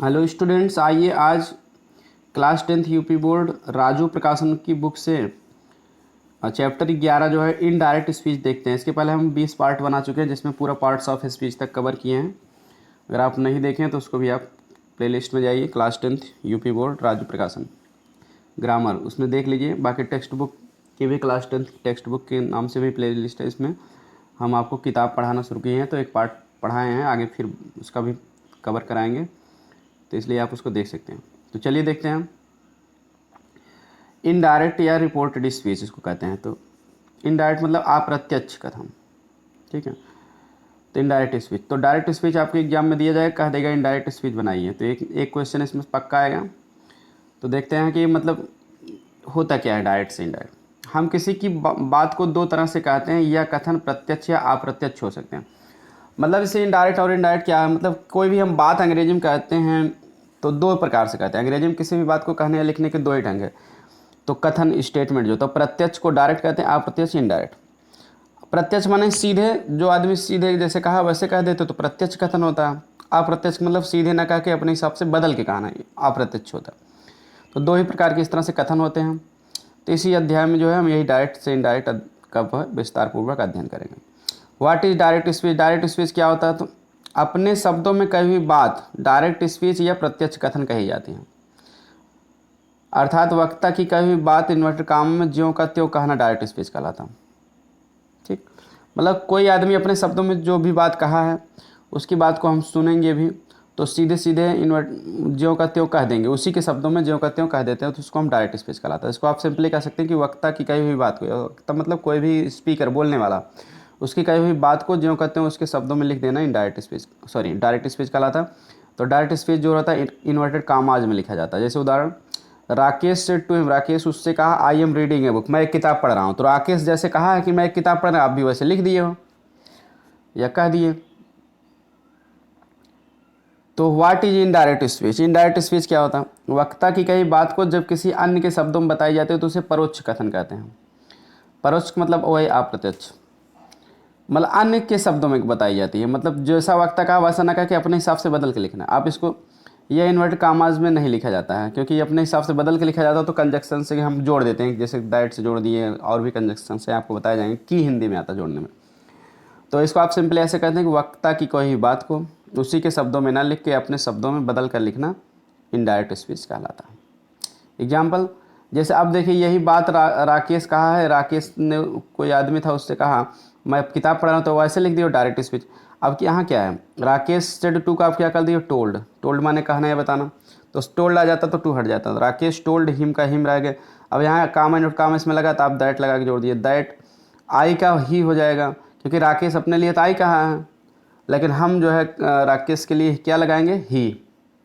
Hello students, आइए आज class 10th UP board Raju प्रकाशन की बुक से चैप्टर 11 जो है इनडायरेक्ट स्पीच देखते हैं। इसके पहले हम 20 पार्ट बना चुके हैं जिसमें पूरा पार्ट्स ऑफ स्पीच तक कवर किए हैं। अगर आप नहीं देखें तो उसको भी आप प्लेलिस्ट में जाइए, class 10th UP board Raju प्रकाशन ग्रामर, उसमें देख लीजिए। बाकी टेक्स्ट बुक की भी क्लास 10th टेक्स्ट बुक के नाम से भी प्लेलिस्ट है। इसमें हम आपको किताब पढ़ाना शुरू किए हैं, तो एक पार्ट पढ़ाए हैं, आगे फिर उसका भी कवर कराएंगे, तो इसलिए आप उसको देख सकते हैं। तो चलिए देखते हैं हम इनडायरेक्ट या रिपोर्टेड स्पीच इसको कहते हैं। तो इनडायरेक्ट मतलब अप्रत्यक्ष कथन, ठीक है। तो इनडायरेक्ट स्पीच, तो डायरेक्ट स्पीच आपके एग्जाम में दिया जाए, कह देगा इनडायरेक्ट स्पीच बनाइए, तो एक क्वेश्चन इसमें पक्का आएगा। तो देखते हैं कि मतलब होता क्या है डायरेक्ट से इनडायरेक्ट। हम किसी की बात को दो तरह से कहते हैं, यह कथन प्रत्यक्ष या अप्रत्यक्ष हो सकते हैं। मतलब इसे इनडायरेक्ट और इनडायरेक्ट क्या है, मतलब कोई भी हम बात अंग्रेजी में कहते हैं तो दो प्रकार से कहते हैं। अंग्रेजी में किसी भी बात को कहने या लिखने के दो ही ढंग है। तो कथन स्टेटमेंट जो, तो प्रत्यक्ष को डायरेक्ट कहते हैं, अप्रत्यक्ष इनडायरेक्ट। प्रत्यक्ष माने सीधे, जो आदमी सीधे जैसे कहा वैसे कह देते तो प्रत्यक्ष कथन होता है। अप्रत्यक्ष मतलब सीधे ना कह के अपने हिसाब से बदल के कहना, अप्रत्यक्ष होता है। तो दो ही प्रकार के इस तरह से कथन होते हैं। तो इसी अध्याय में जो है हम यही डायरेक्ट से इनडायरेक्ट का विस्तारपूर्वक अध्ययन करेंगे। What is direct speech? Direct speech क्या होता है? तो अपने शब्दों में कही हुई बात डायरेक्ट स्पीच या प्रत्यक्ष कथन कही जाती है। अर्थात वक्ता की कही हुई बात इन्वर्टेड काम में ज्यों का त्यों कहना डायरेक्ट स्पीच कहलाता है। ठीक, मतलब कोई आदमी अपने शब्दों में जो भी बात कहा है उसकी बात को हम सुनेंगे भी तो सीधे सीधे इन्वर्ट ज्यों का त्यों कह देंगे, उसी के शब्दों में ज्यों का त्यों कह देते हैं, तो उसको हम डायरेक्ट स्पीच कहलाता है। इसको आप सिंपली कह सकते हैं कि वक्ता की कही हुई बात को, वक्ता मतलब कोई भी स्पीकर बोलने वाला, उसकी कही हुई बात को ज्यों कहते हैं उसके शब्दों में लिख देना indirect speech, sorry direct speech कहलाता। तो डायरेक्ट स्पीच जो रहता है इन्वर्टेड कामाज में लिखा जाता है। जैसे उदाहरण, राकेश से टू हिम, राकेश उससे कहा आई एम रीडिंग ए बुक, मैं एक किताब पढ़ रहा हूँ। तो राकेश जैसे कहा है कि मैं एक किताब पढ़ रहा हूँ, आप भी वैसे लिख दिए हो या कह दिए। तो what is indirect speech? Indirect speech क्या होता है? वक्ता की कही बात को जब किसी अन्य के शब्दों में बताई जाती है तो उसे परोक्ष कथन कहते हैं। परोक्ष मतलब वही अप्रत्यक्ष, मतलब अन्य के शब्दों में बताई जाती है। मतलब जैसा वक्ता कहा वैसा ना कह के अपने हिसाब से बदल के लिखना। आप इसको, यह इन्वर्ट कामाज में नहीं लिखा जाता है, क्योंकि ये अपने हिसाब से बदल के लिखा जाता है तो कंजक्शन से हम जोड़ देते हैं, जैसे दैट से जोड़ दिए, और भी कंजक्शन से आपको बताया जाएंगे कि हिंदी में आता जोड़ने में। तो इसको आप सिंपली ऐसे कहते हैं कि वक्ता की कोई बात को उसी के शब्दों में ना लिख के अपने शब्दों में बदल कर लिखना इनडायरेक्ट स्पीच कहलाता है। एग्जाम्पल, जैसे अब देखिए यही बात राकेश कहा है, राकेश ने कोई आदमी था उससे कहा मैं किताब पढ़ रहा हूँ, तो वैसे लिख दियो डायरेक्ट स्पीच। अब यहाँ क्या है, राकेश सेड टू का आप क्या कर दिए टोल्ड, टोल्ड माने कहना या बताना, तो टोल्ड आ जाता तो टू हट जाता, राकेश टोल्ड हिम का हिम रह गया। अब यहाँ काम एंड काम इसमें लगा तो आप दैट लगा के जोड़ दिए, दैट आई का ही हो जाएगा, क्योंकि राकेश अपने लिए तो आई कहा है, लेकिन हम जो है राकेश के लिए क्या लगाएंगे ही,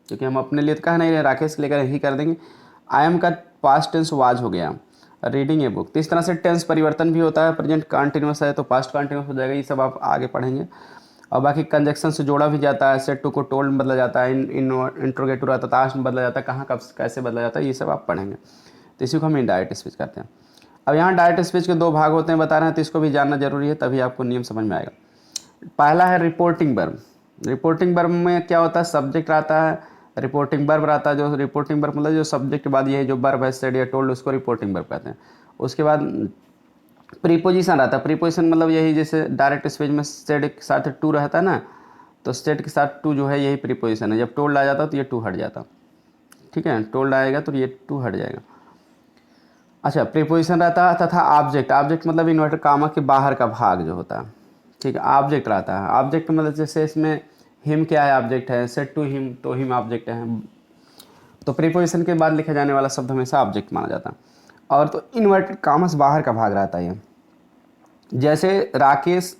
क्योंकि हम अपने लिए तो कह नहीं रहे, राकेश के लिए ही कर देंगे। आई एम का पास्ट टेंस वाज हो गया, रीडिंग ए बुक। तो इस तरह से टेंस परिवर्तन भी होता है, प्रेजेंट कंटिन्यूस है तो पास्ट कंटिन्यूस हो जाएगा, ये सब आप आगे पढ़ेंगे। और बाकी कंजक्शन से जोड़ा भी जाता है, सेट टू को टोल्ड में बदला जाता है, इंट्रोगेटिव रहता है तो आस्ट में बदला जाता है, कहाँ कब कैसे बदला जाता है ये सब आप पढ़ेंगे। तो इसी को हम इनडायरेक्ट स्पीच करते हैं। अब यहाँ डायरेक्ट स्पीच के दो भाग होते हैं बता रहे हैं, तो इसको भी जानना जरूरी है, तभी आपको नियम समझ में आएगा। पहला है रिपोर्टिंग वर्ब। रिपोर्टिंग वर्ब में क्या होता है, सब्जेक्ट रहता है, रिपोर्टिंग वर्ब रहता है। जो रिपोर्टिंग वर्ब मतलब जो सब्जेक्ट के बाद ये जो वर्ब है सेड या टोल्ड, उसको रिपोर्टिंग वर्ब कहते हैं। उसके बाद प्रीपोजिशन रहता है। प्रीपोजिशन मतलब यही, जैसे डायरेक्ट स्पीच में सेड के साथ टू रहता है ना, तो सेड के साथ टू जो है यही प्रीपोजिशन है। जब टोल्ड आ जाता है तो ये टू हट जाता, ठीक है, टोल्ड आएगा तो ये टू हट जाएगा। अच्छा, प्रीपोजिशन रहता है तथा ऑब्जेक्ट। ऑब्जेक्ट मतलब इन्वर्टेड कामा के बाहर का भाग जो होता है, ठीक है, ऑब्जेक्ट रहता है। ऑब्जेक्ट मतलब जैसे इसमें हिम क्या है, ऑब्जेक्ट है, सेड टू हिम तो हिम ऑब्जेक्ट है। तो प्रीपोजिशन के बाद लिखा जाने वाला शब्द हमेशा ऑब्जेक्ट माना जाता है। और तो इन्वर्टेड कामस बाहर का भाग रहता है ये, जैसे राकेश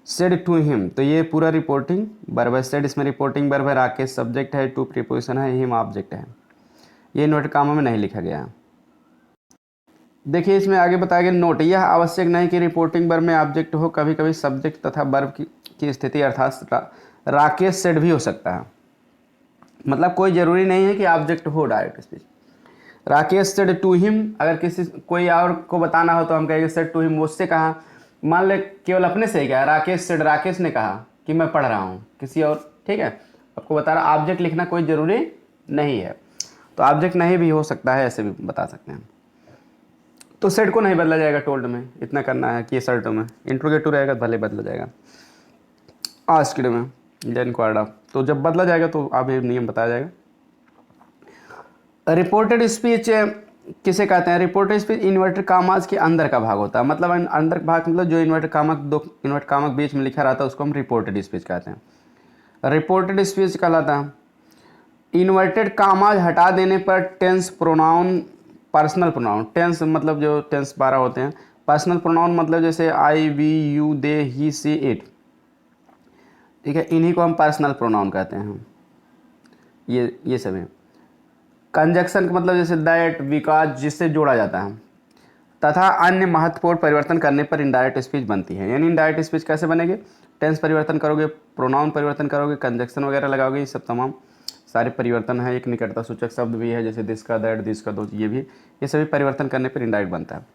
सेड टू हिम, तो ये पूरा रिपोर्टिंग वर्ब है। सेड इसमें रिपोर्टिंग वर्ब है, राकेश सब्जेक्ट है, टू प्रीपोजिशन है, हिम ऑब्जेक्ट है। ये इन्वर्टेड कामा में नहीं लिखा गया है। देखिए इसमें आगे बताया गया नोट, यह आवश्यक नहीं कि रिपोर्टिंग वर्ब में ऑब्जेक्ट हो, कभी कभी सब्जेक्ट तथा वर्ब की स्थिति अर्थात राकेश सेड भी हो सकता है। मतलब कोई ज़रूरी नहीं है कि ऑब्जेक्ट हो direct speech. Rakesh said to him, अगर किसी कोई और को बताना हो तो हम कहेंगे सेड टू हिम, उससे कहा। मान ले केवल अपने से ही क्या, राकेश सेड, राकेश ने कहा कि मैं पढ़ रहा हूँ किसी और, ठीक है, आपको बता रहा ऑब्जेक्ट लिखना कोई ज़रूरी नहीं है, तो ऑब्जेक्ट नहीं भी हो सकता है, ऐसे भी बता सकते हैं। तो सेट को नहीं बदला जाएगा टोल्ड में, इतना करना है कि सर्टो में इंट्रोगेटिव रहेगा भले बदला जाएगा। आस्क्ड में देन क्वाड ऑफ, तो जब बदला जाएगा तो आप ये नियम बताया जाएगा। रिपोर्टेड स्पीच किसे कहते हैं? रिपोर्टेड स्पीच इन्वर्टेड कामाज के अंदर का भाग होता है, मतलब अंदर भाग मतलब जो इन्वर्टेड कामक दो इन्वर्टेड कामक बीच में लिखा रहता है उसको हम रिपोर्टेड स्पीच कहते हैं। रिपोर्टेड स्पीच कहलाता है इन्वर्टेड कामाज हटा देने पर tense pronoun personal pronoun, tense मतलब जो टेंस 12 होते हैं, पर्सनल प्रोनाउन मतलब जैसे I we you they he she it, ठीक है, इन्हीं को हम पर्सनल प्रोनाउन कहते हैं। ये सब है। कंजक्शन का मतलब जैसे दैट बिकॉज जिससे जोड़ा जाता है, तथा अन्य महत्वपूर्ण परिवर्तन करने पर इनडायरेक्ट स्पीच बनती है। यानी इनडायरेक्ट स्पीच कैसे बनेगी? टेंस परिवर्तन करोगे, प्रोनाउन परिवर्तन करोगे, कंजक्शन वगैरह लगाओगे, ये सब तमाम सारे परिवर्तन है। एक निकटता सूचक शब्द भी है जैसे दिस का दैट, दिस का दो, ये सभी परिवर्तन करने पर इनडायरेक्ट बनता है।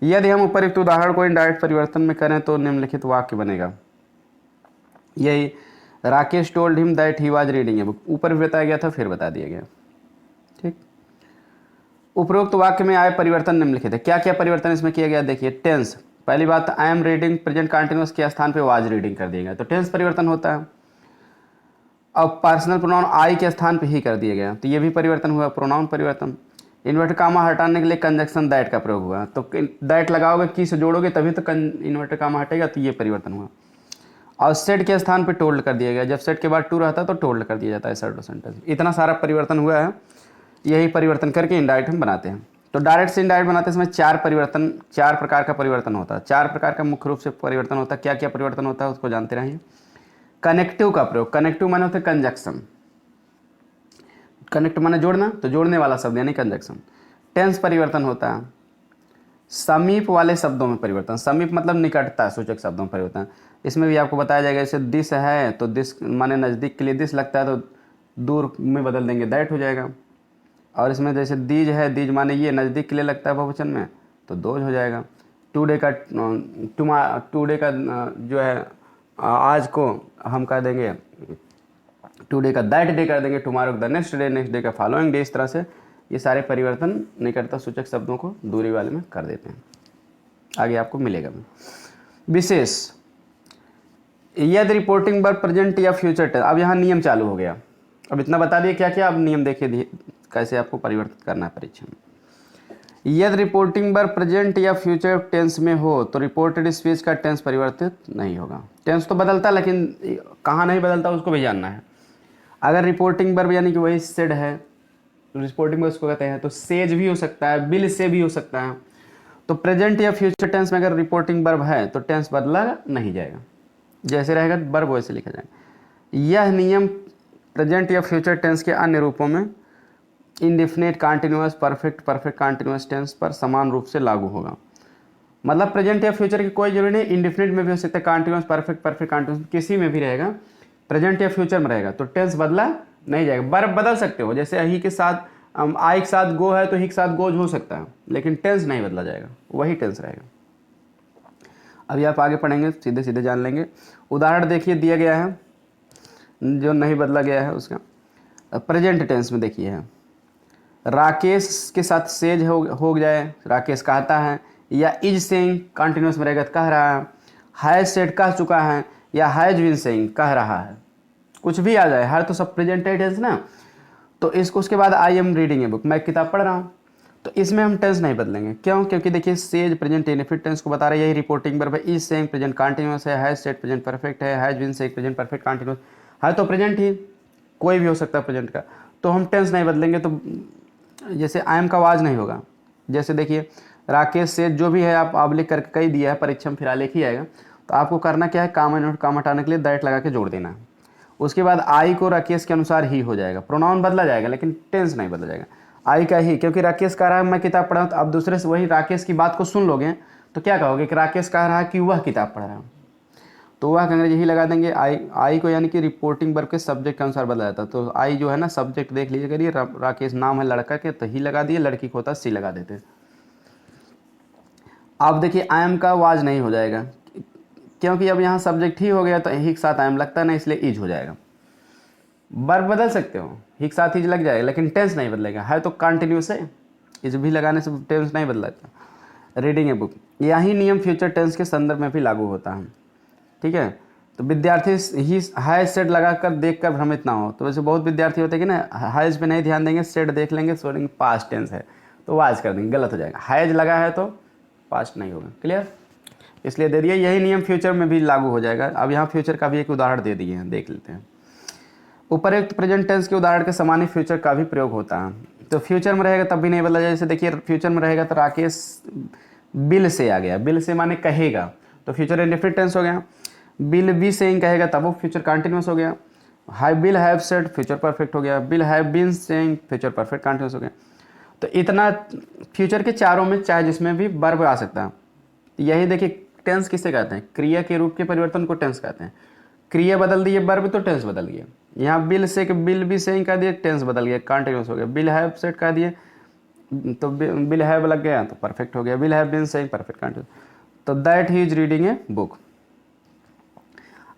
यदि हम उपयुक्त उदाहरण को इनडायरेक्ट परिवर्तन में करें तो निम्नलिखित वाक्य बनेगा। यही Rakesh told him that he was reading a book, ऊपर भी बताया गया था फिर बता दिया गया। ठीक, उपरोक्त वाक्य में आए परिवर्तन निम्नलिखित है। क्या क्या परिवर्तन इसमें किया गया देखिए। टेंस, पहली बात आई एम रीडिंग प्रेजेंट कंटिन्यूअस के स्थान पे वाज रीडिंग कर दिया गया, तो टेंस परिवर्तन होता है। अब पर्सनल प्रोनाउन आई के स्थान पे ही कर दिया गया, तो ये भी परिवर्तन हुआ, प्रोनाउन परिवर्तन। इन्वर्टेड कामा हटाने के लिए कंजक्शन दैट का प्रयोग हुआ, तो दैट लगाओगे की से जोड़ोगे तभी तो इन्वर्टेड कामा हटेगा, तो ये परिवर्तन हुआ। और सेट के स्थान पे टोल्ड कर दिया गया, जब सेट के बाद टू रहता है तो टोल्ड कर दिया जाता है सर्टो सेंटेंस। इतना सारा परिवर्तन हुआ है, यही परिवर्तन करके इनडायरेक्ट हम बनाते हैं। तो डायरेक्ट से इनडायरेक्ट बनाते समय चार प्रकार का परिवर्तन होता है। चार प्रकार का मुख्य रूप से परिवर्तन होता है। क्या क्या परिवर्तन होता है उसको जानते रहिए। कनेक्टिव का प्रयोग, कनेक्टिव माने होते कंजक्शन, कनेक्ट माने जोड़ना, तो जोड़ने वाला शब्द यानी कंजक्शन। टेंस परिवर्तन होता है। समीप वाले शब्दों में परिवर्तन, समीप मतलब निकटता सूचक शब्दों में परिवर्तन, इसमें भी आपको बताया जाएगा। जैसे दिस है तो दिस माने नज़दीक के लिए दिस लगता है तो दूर में बदल देंगे दैट हो जाएगा। और इसमें जैसे दीज है, दीज माने ये नज़दीक के लिए लगता है बहुवचन में तो दोज हो जाएगा। टुडे का जो है आज को हम कह देंगे टुडे का दैट डे कर देंगे, टुमारो द नेक्स्ट डे का फॉलोइंग डे। इस तरह से ये सारे परिवर्तन निकटता सूचक शब्दों को दूरी वाले में कर देते हैं। आगे आपको मिलेगा। विशेष, यदि रिपोर्टिंग वर्ब प्रेजेंट या फ्यूचर टेंस, अब यहाँ नियम चालू हो गया। अब इतना बता दिए क्या क्या, अब नियम देखिए कैसे आपको परिवर्तित करना है परीक्षा में। यदि रिपोर्टिंग वर्ब प्रेजेंट या फ्यूचर टेंस में हो तो रिपोर्टेड स्पीच का टेंस परिवर्तित नहीं होगा। टेंस तो बदलता लेकिन कहाँ नहीं बदलता उसको भी जानना है। अगर रिपोर्टिंग वर्ब यानी कि वही सेड है, रिपोर्टिंग वर्ब उसको कहते हैं, तो सेज भी हो सकता है, बिल से भी हो सकता है। तो प्रेजेंट या फ्यूचर टेंस में अगर रिपोर्टिंग वर्ब है तो टेंस बदला नहीं जाएगा, जैसे रहेगा वर्ब वैसे लिखा जाएगा। यह नियम प्रेजेंट या फ्यूचर टेंस के अन्य रूपों में indefinite continuous, perfect, perfect continuous tense पर समान रूप से लागू होगा। मतलब प्रेजेंट या फ्यूचर की कोई जरूरी नहीं, इंडेफिनिट में भी हो सकता है, कंटिन्यूअस, परफेक्ट, परफेक्ट कंटिन्यूअस किसी में भी रहेगा, प्रेजेंट या फ्यूचर में रहेगा तो टेंस बदला नहीं जाएगा। वर्ब बदल सकते हो, जैसे ही के साथ आई के साथ गो है तो ही के साथ गोज हो सकता है, लेकिन टेंस नहीं बदला जाएगा, वही टेंस रहेगा। अभी आप आगे पढ़ेंगे सीधे सीधे जान लेंगे। उदाहरण देखिए दिया गया है जो नहीं बदला गया है उसका। प्रेजेंट टेंस में देखिए है, राकेश के साथ सेज हो जाए, राकेश कहता है, या इज सेइंग कंटिन्यूस में रहेगा कह रहा है, हैज सेड कह चुका है, या हैज बीन सेइंग कह रहा है, कुछ भी आ जाए, हर तो सब प्रेजेंट टेंस ना। तो इसको उसके बाद आई एम रीडिंग ए बुक, मैं किताब पढ़ रहा हूँ, तो इसमें हम टेंस नहीं बदलेंगे। क्यों? क्योंकि देखिए सेज प्रेजेंट इंडेफिनिट टेंस को बता रहा है, यही रिपोर्टिंग वर्ब है। इज सेइंग प्रेजेंट कंटिन्यूस है, हैज सेड प्रेजेंट परफेक्ट है, has been saying present perfect continuous है, तो प्रेजेंट ही कोई भी हो सकता है प्रेजेंट का, तो हम टेंस नहीं बदलेंगे। तो जैसे आई एम का आवाज़ नहीं होगा, जैसे देखिए राकेश से जो भी है आप लिख करके कही दिया है, परीक्षा में फिर लिख ही आएगा, तो आपको करना क्या है, काम हटाने के लिए दैट लगा के जोड़ देना है। उसके बाद आई को राकेश के अनुसार ही हो जाएगा, प्रोनाउन बदला जाएगा लेकिन टेंस नहीं बदला जाएगा, आई का ही, क्योंकि राकेश कह रहा है मैं किताब पढ़ा हूँ, तो आप दूसरे से वही राकेश की बात को सुन लोगे तो क्या कहोगे कि राकेश कह रहा है कि वह किताब पढ़ रहा है, तो वह का अंग्रेजी ही लगा देंगे। आई को यानी कि रिपोर्टिंग वर्ब के सब्जेक्ट के अनुसार बदला जाता है, तो आई जो है ना सब्जेक्ट देख लीजिए करिए, राकेश नाम है लड़का के तो ही लगा दिए, लड़की को होता सी लगा देते। अब देखिए आई एम का वाज नहीं हो जाएगा, क्योंकि अब यहाँ सब्जेक्ट ही हो गया तो ही के साथ आई एम लगता है ना, इसलिए इज हो जाएगा। वर्ब बदल सकते हो, ही के साथ इज लग जाएगा, लेकिन टेंस नहीं बदलेगा, है तो कंटिन्यूस है, इज भी लगाने से टेंस नहीं बदलता। रीडिंग ए बुक, यही नियम फ्यूचर टेंस के संदर्भ में भी लागू होता है। ठीक है, तो विद्यार्थी ही हाई सेट लगाकर देखकर भ्रमित ना हो। तो वैसे बहुत विद्यार्थी होते हैं कि ना हाइज पे नहीं ध्यान देंगे, सेट देख लेंगे, सोचेंगे पास्ट टेंस है तो वाज कर देंगे, गलत हो जाएगा। हाइज लगा है तो पास्ट नहीं होगा। क्लियर, इसलिए दे दिए, यही नियम फ्यूचर में भी लागू हो जाएगा। अब यहाँ फ्यूचर का भी एक उदाहरण दे दिए हैं, देख लेते हैं। उपरयुक्त प्रेजेंट टेंस के उदाहरण के समान ही फ्यूचर का भी प्रयोग होता है। तो फ्यूचर में रहेगा तब भी नहीं बदला जाए। जैसे देखिए फ्यूचर में रहेगा तो राकेश बिल से आ गया, बिल से माने कहेगा, तो फ्यूचर इंडेफिनिट टेंस हो गया। बिल बी सेइंग कहेगा तब वो फ्यूचर कंटिन्यूस हो गया। I will have said future perfect हो गया। Will have been saying future perfect continuous हो गया। तो इतना फ्यूचर के चारों में चाहे जिसमें भी वर्ब आ सकता है। यही देखिए टेंस किसे कहते हैं, क्रिया के रूप के परिवर्तन को टेंस कहते हैं। क्रिया बदल दिए, वर्ब तो टेंस बदल गया। यहाँ बिल से बिल बी सेइंग कह दिए, टेंस बदल गया, कंटिन्यूस हो गया। बिल हैव सेड कह दिए तो बिल हैव लग गया तो परफेक्ट हो गया। Will have been saying perfect continuous. तो that he is reading a book.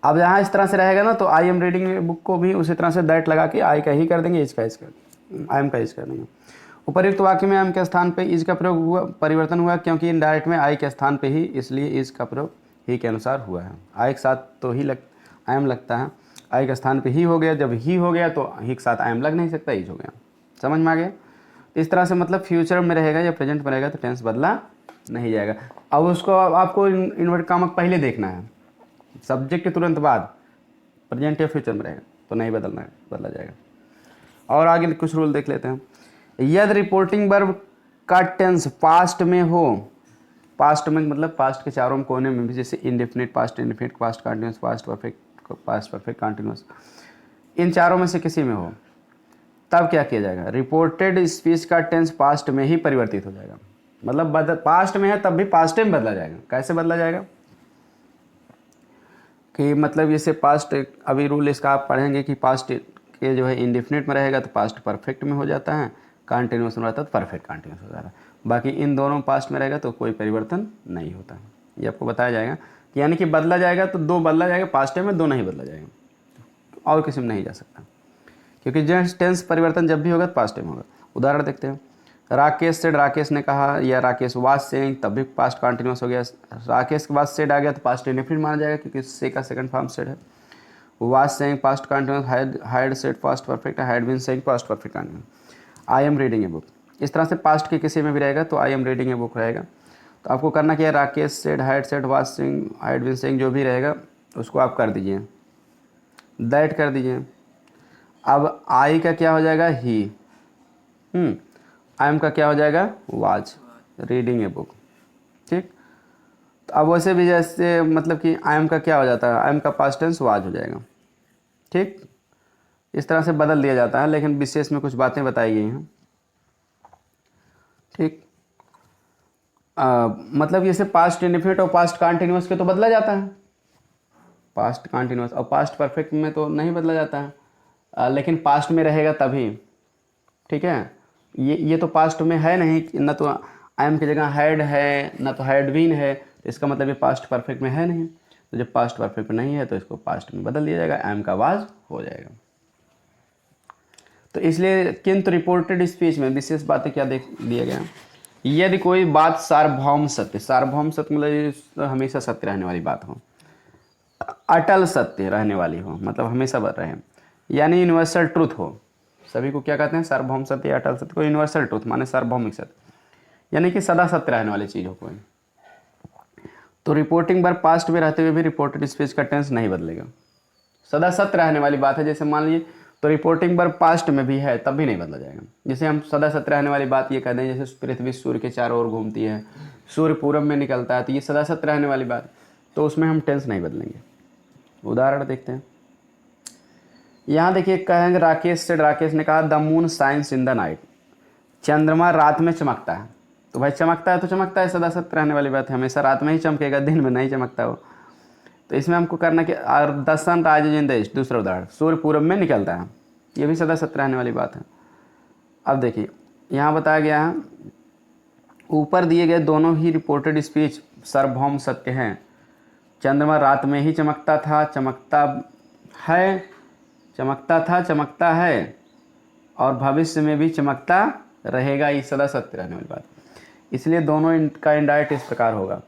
अब यहाँ इस तरह से रहेगा ना, तो I am reading a book को भी उसी तरह से दैट लगा के आई का ही कर देंगे, इज का इज कर, आई एम का इज कर देंगे। उपर्युक्त वाक्य में आई एम के स्थान पे इज का प्रयोग हुआ, परिवर्तन हुआ, क्योंकि इनडायरेक्ट में आई के स्थान पे ही, इसलिए इज का प्रयोग ही के अनुसार हुआ है। आई के साथ तो ही आई एम लगता है, आई के स्थान पे ही हो गया। जब ही हो गया तो ही के साथ आई एम लग नहीं सकता, इज हो गया। समझ में आ गया। इस तरह से मतलब फ्यूचर में रहेगा या प्रेजेंट में रहेगा तो टेंस बदला नहीं जाएगा। अब उसको आपको इन्वर्ट कामक पहले देखना है, सब्जेक्ट के तुरंत बाद प्रेजेंट या फ्यूचर में रहेगा तो नहीं बदला जाएगा। और आगे कुछ रूल देख लेते हैं। यदि रिपोर्टिंग वर्ब का टेंस पास्ट में हो, पास्ट में मतलब पास्ट के चारों कोने में भी, जैसे indefinite, past indefinite, past continuous, past perfect continuous, इन चारों में से किसी में हो, तब क्या किया जाएगा, रिपोर्टेड स्पीच का टेंस पास्ट में ही परिवर्तित हो जाएगा। मतलब पास्ट में है तब भी पास्ट में बदला जाएगा। कैसे बदला जाएगा कि मतलब जैसे पास्ट, अभी रूल इसका आप पढ़ेंगे कि पास्ट के जो है इंडेफिनिट में रहेगा तो पास्ट परफेक्ट में हो जाता है, कंटिन्यूस में रहता है तो परफेक्ट कंटिन्यूस हो जाता है। बाकी इन दोनों पास्ट में रहेगा तो कोई परिवर्तन नहीं होता। ये आपको बताया जाएगा कि यानी कि बदला जाएगा तो दो बदला जाएगा पास्ट में, दो नहीं बदला जाएगा, और किसी में नहीं जा सकता, क्योंकि जेंस टेंस परिवर्तन जब भी होगा तो पास्ट में होगा। उदाहरण देखते हैं। राकेश सेड, राकेश ने कहा, या राकेश वाज सेइंग, तब भी पास्ट कंटिन्यूस हो गया। राकेश के बाद सेड आ गया तो पास्ट इंडेफिनिट माना जाएगा, क्योंकि से का सेकंड फॉर्म सेड है। Was saying past continuous, had said past perfect, had been saying past perfect continuous. I am reading a book, इस तरह से पास्ट के किसी में भी रहेगा तो I am reading a book रहेगा। तो आपको करना क्या है, Rakesh said, had said, was saying, had been saying, जो भी रहेगा उसको आप कर दीजिए, दैट कर दीजिए। अब आई का क्या हो जाएगा, ही। आई एम का क्या हो जाएगा, वाज रीडिंग ए बुक। ठीक, तो अब वैसे भी जैसे मतलब कि आई एम का क्या हो जाता है, आई एम का पास्ट टेंस वाज हो जाएगा। ठीक, इस तरह से बदल दिया जाता है, लेकिन विशेष में कुछ बातें बताई गई हैं। ठीक, मतलब जैसे पास्ट इंडेफिनिट और पास्ट कंटिन्यूअस के तो बदला जाता है, पास्ट कंटिन्यूअस, और पास्ट परफेक्ट में तो नहीं बदला जाता है, लेकिन पास्ट में रहेगा तभी। ठीक है, ये तो पास्ट में है नहीं, ना तो आई एम की जगह हैड है, ना तो हैड बीन है, तो इसका मतलब ये पास्ट परफेक्ट में है नहीं। तो जब पास्ट परफेक्ट में नहीं है तो इसको पास्ट में बदल दिया जाएगा, आई एम का वाज हो जाएगा। तो इसलिए किंतु रिपोर्टेड स्पीच में विशेष बातें क्या देख दिया गया, यदि कोई बात सार्वभौम सत्य, सार्वभौम सत्य मतलब हमेशा सत्य रहने वाली बात हो, अटल सत्य रहने वाली हो, मतलब हमेशा रहे, यानी यूनिवर्सल ट्रूथ हो। सभी को क्या कहते हैं, सार्वभौम सत्य, अटल सत्य को यूनिवर्सल ट्रूथ माने सार्वभौमिक सत्य, यानी कि सदा सत्य रहने वाली चीज़ हो कोई। तो रिपोर्टिंग वर्ब पास्ट में रहते हुए भी रिपोर्टेड स्पीच का टेंस नहीं बदलेगा, सदा सत्य रहने वाली बात है। जैसे मान लीजिए तो रिपोर्टिंग वर्ब पास्ट में भी है तब भी नहीं बदला जाएगा। जैसे हम सदा सत्य रहने वाली बात ये कहते हैं, जैसे पृथ्वी सूर्य के चारों ओर घूमती है, सूर्य पूरब में निकलता है, तो ये सदा सत्य रहने वाली बात, तो उसमें हम टेंस नहीं बदलेंगे। उदाहरण देखते हैं। यहाँ देखिए कहेंगे राकेश से, राकेश ने कहा the moon shines in the night, चंद्रमा रात में चमकता है। तो भाई चमकता है तो चमकता है, सदा सत्य रहने वाली बात है, हमेशा रात में ही चमकेगा, दिन में नहीं चमकता हो। तो इसमें हमको करना कि the sun rises in the east, दूसरा उदाहरण, सूर्य पूरब में निकलता है, ये भी सदा सत्य रहने वाली बात है। अब देखिए यहाँ बताया गया है, ऊपर दिए गए दोनों ही रिपोर्टेड स्पीच सार्वभौम सत्य हैं। चंद्रमा रात में ही चमकता था, चमकता है, चमकता था, चमकता है और भविष्य में भी चमकता रहेगा, ये सदा सत्य रहने वाली बात। इसलिए दोनों का इनडायरेक्ट इस प्रकार होगा।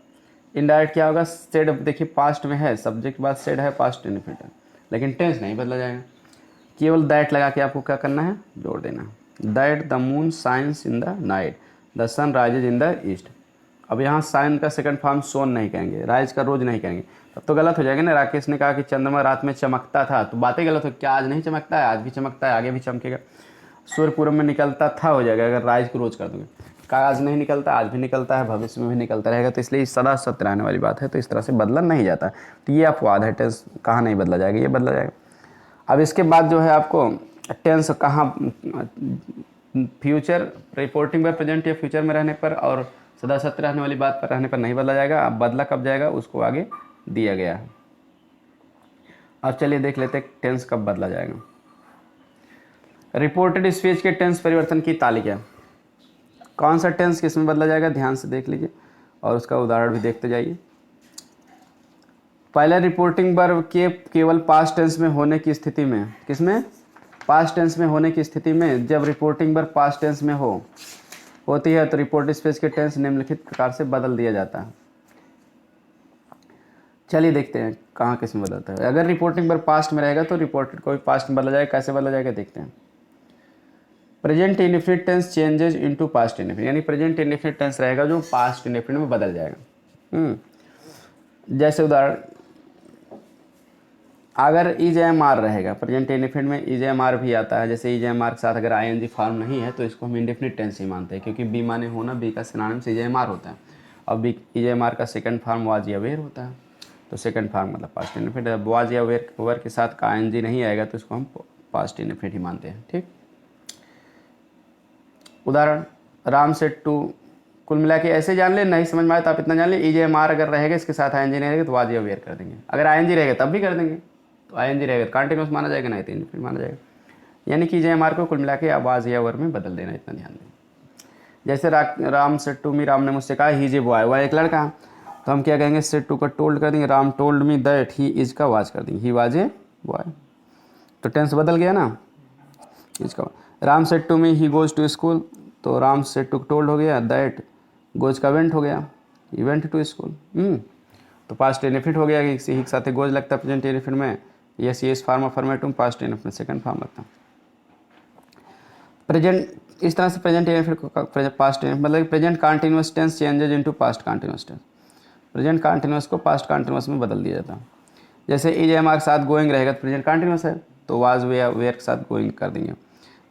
इनडायरेक्ट क्या होगा, सेड देखिए पास्ट में है, सब्जेक्ट के बाद सेड है, पास्ट इंडेफिनिट है, लेकिन टेंस नहीं बदला जाएगा। केवल दैट लगा के आपको क्या करना है, जोड़ देना है। That the moon shines in the night, the sun rises in the east. अब यहाँ साइन का सेकंड फॉर्म सोन नहीं कहेंगे, राइज का रोज नहीं कहेंगे, तब तो गलत हो जाएगा ना। राकेश ने कहा कि चंद्रमा रात में चमकता था, तो बातें गलत हो। क्या आज नहीं चमकता है? आज भी चमकता है, आगे भी चमकेगा। सूर्य पूर्व में निकलता था हो जाएगा अगर राइज को रोज कर दोगे। कहा आज नहीं निकलता, आज भी निकलता है, भविष्य में भी निकलता रहेगा, तो इसलिए सदा सत्य रहने वाली बात है, तो इस तरह से बदला नहीं जाता। तो ये अपवाद है, टेंस कहाँ नहीं बदला जाएगा, ये बदला जाएगा। अब इसके बाद जो है आपको टेंस कहाँ, फ्यूचर रिपोर्टिंग पर, प्रेजेंट या फ्यूचर में रहने पर और सदा सत्य रहने वाली बात पर रहने पर नहीं बदला जाएगा। अब बदला कब जाएगा उसको आगे दिया गया है। अब चलिए देख लेते हैं टेंस कब बदला जाएगा। रिपोर्टेड स्पीच के टेंस परिवर्तन की तालिका। कौन सा टेंस किस में बदला जाएगा, ध्यान से देख लीजिए और उसका उदाहरण भी देखते जाइए। पहले रिपोर्टिंग वर्ब के केवल पास्ट टेंस में होने की स्थिति में, किसमें, पास्ट टेंस में होने की स्थिति में, जब रिपोर्टिंग वर्ब पास्ट टेंस में होती है तो रिपोर्टेड स्पीच के टेंस निम्नलिखित प्रकार से बदल दिया जाता है। चलिए देखते हैं कहाँ किस में बदलता है। अगर रिपोर्टिंग वर्ब पास्ट में रहेगा तो रिपोर्टेड को भी पास्ट में बदला जाएगा। कैसे बदला जाएगा देखते हैं। Present indefinite tense changes into past indefinite, यानी प्रेजेंट इंडेफिनिट टेंस रहेगा जो पास्ट इंडेफिनिट में बदल जाएगा। जैसे उदाहरण, अगर EJMR रहेगा, प्रेजेंट इंडेफिनिट में EJMR भी आता है, जैसे EJMR के साथ अगर ING फॉर्म नहीं है तो इसको हम इंडेफिनिट टेंस ही मानते हैं, क्योंकि बी माने होना, बी का सिनोनिम से EJMR होता है। और EJMR का सेकंड फॉर्म वाज या वेयर होता है, तो सेकंड फॉर्म मतलब पास्ट इंडेफिनिट। अब वाज या वेयर के साथ का ING नहीं आएगा तो इसको हम पास्ट इंडेफिनिट ही मानते हैं। ठीक, उदाहरण, राम सेड टू, कुल मिला के ऐसे जान ले, नहीं समझ में आए तो आप इतना जान ले, EJMR अगर रहेगा इसके साथ ING नहीं रहेगा तो वाज या वेयर कर देंगे। अगर ING रहेगा तब भी कर देंगे, तो ING रहेगा कंटिन्यूस माना जाएगा, नहीं तो इंडेफिनिट माना जाएगा। यानी कि EJMR को कुल मिला के वाज या वेयर में बदल देना, इतना ध्यान दें। जैसे Ram said to me, Ram ने मुझसे कहा ही इज ए बॉय, वह एक लड़का, तो हम क्या कहेंगे, सेड टू का टोल्ड कर देंगे, Ram told me that he is का वाज कर देंगे, ही वाज ए बॉय, तो टेंस बदल गया ना इसका। Ram said to me he goes to school, तो राम सेड टू टोल्ड हो गया, दैट गोज का वेंट हो गया, ही वेंट टू स्कूल। तो पास्ट इंडेफिनिट हो गया कि ही के साथ गोज लगता है प्रेजेंट इंडेफिनिट में, yes yes form affirmative, past indefinite में सेकंड फॉर्म लगता है। प्रेजेंट, इस तरह से प्रेजेंट इंडेफिनिट पास्ट मतलब present continuous tense changes into past continuous tense, present continuous को पास्ट कंटीन्यूअस में बदल दिया जाता है। जैसे EJMR के साथ गोइंग रहेगा तो प्रेजेंट कंटीन्यूअस है, तो वाज वेयर के साथ गोइंग कर देंगे।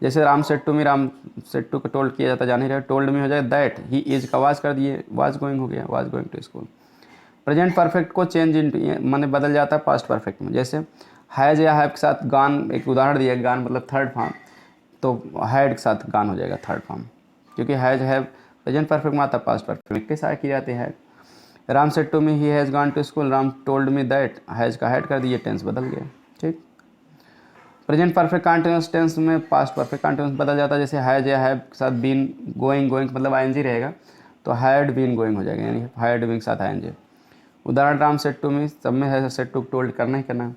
जैसे Ram said to me, Ram said to को टोल्ड किया जाता, जान ही रहे, टोल्ड में हो जाएगा दैट, ही इज का वाज कर दिए, वाज गोइंग हो गया, was going to school. Present perfect को चेंज इनटू माने बदल जाता है पास्ट परफेक्ट में। जैसे हैज या हैव के साथ गान, एक उदाहरण दिया, गान मतलब थर्ड फॉर्म, तो हैड के साथ गान हो जाएगा थर्ड फॉर्म, क्योंकि हैज हैव प्रेजेंट परफेक्ट में आता, पास्ट परफेक्ट के साथ की जाती है। Ram said to me he has gone to school, Ram told me that, has का हैड कर दिए, टेंस बदल गया। ठीक, प्रेजेंट परफेक्ट कंटीन्यूअस टेंस में पास्ट परफेक्ट कंटीन्यूअस बदल जाता है। जैसे हैज या हैव के साथ बीन, गोइंग, गोइंग मतलब ING रहेगा तो हैड बीन गोइंग हो जाएगा, यानी हैड बीन के साथ ING। उदाहरण, राम सेड टू मी, सब में है सेड टू टोल्ड करना ही करना,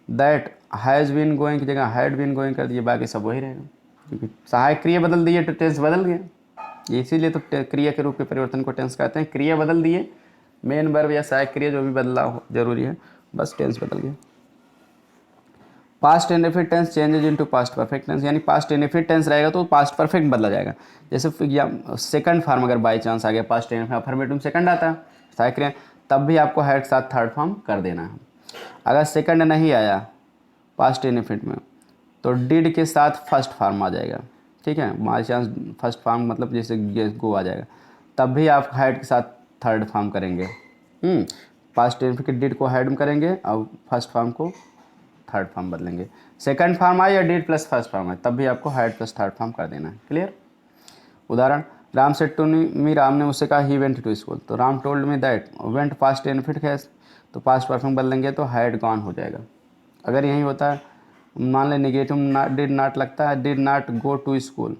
दैट हैज़ बीन गोइंग की जगह हैड बीन गोइंग कर दिए, बाकी सब वही रहेगा, क्योंकि सहायक क्रिया बदल दिए तो टेंस बदल गया। इसीलिए तो क्रिया के रूप के परिवर्तन को टेंस कहते हैं। क्रिया बदल दिए, मेन वर्ब या सहायक क्रिया जो भी बदलाव जरूरी है, बस टेंस बदल गया। Past indefinite tense changes into past perfect tense, यानी पास्ट इंडेफिनिट टेंस रहेगा तो पास्ट परफेक्ट बदला जाएगा। जैसे सेकंड फॉर्म अगर बाई चांस आ गया, पास्ट इंडेफिनिट अफर्मेटिव सेकंड आता है सहायक क्रिया, तब भी आपको हैड के साथ थर्ड फॉर्म कर देना है। अगर सेकंड नहीं आया पास्ट इंडेफिनिट में तो डिड के साथ फर्स्ट फॉर्म आ जाएगा। ठीक है, बाई चांस फर्स्ट फॉर्म मतलब जैसे गो आ जाएगा, तब भी आप हैड के साथ थर्ड फॉर्म करेंगे। पास्ट इंडेफिनिट डिड को हैड में करेंगे और फर्स्ट फॉर्म को थर्ड फॉर्म बदलेंगे। सेकंड फॉर्म आए या डिड प्लस फर्स्ट फॉर्म आए, तब भी आपको हैड प्लस थर्ड फॉर्म कर देना है। क्लियर। उदाहरण, Ram said to me, Ram ने मुझसे कहा ही वेंट टू स्कूल, तो Ram told me that, went past indefinite है तो पास्ट परफेक्ट बदलेंगे तो हैड गॉन हो जाएगा। अगर यही होता है, मान लें निगेटिव डिड नॉट लगता है, did not go to school,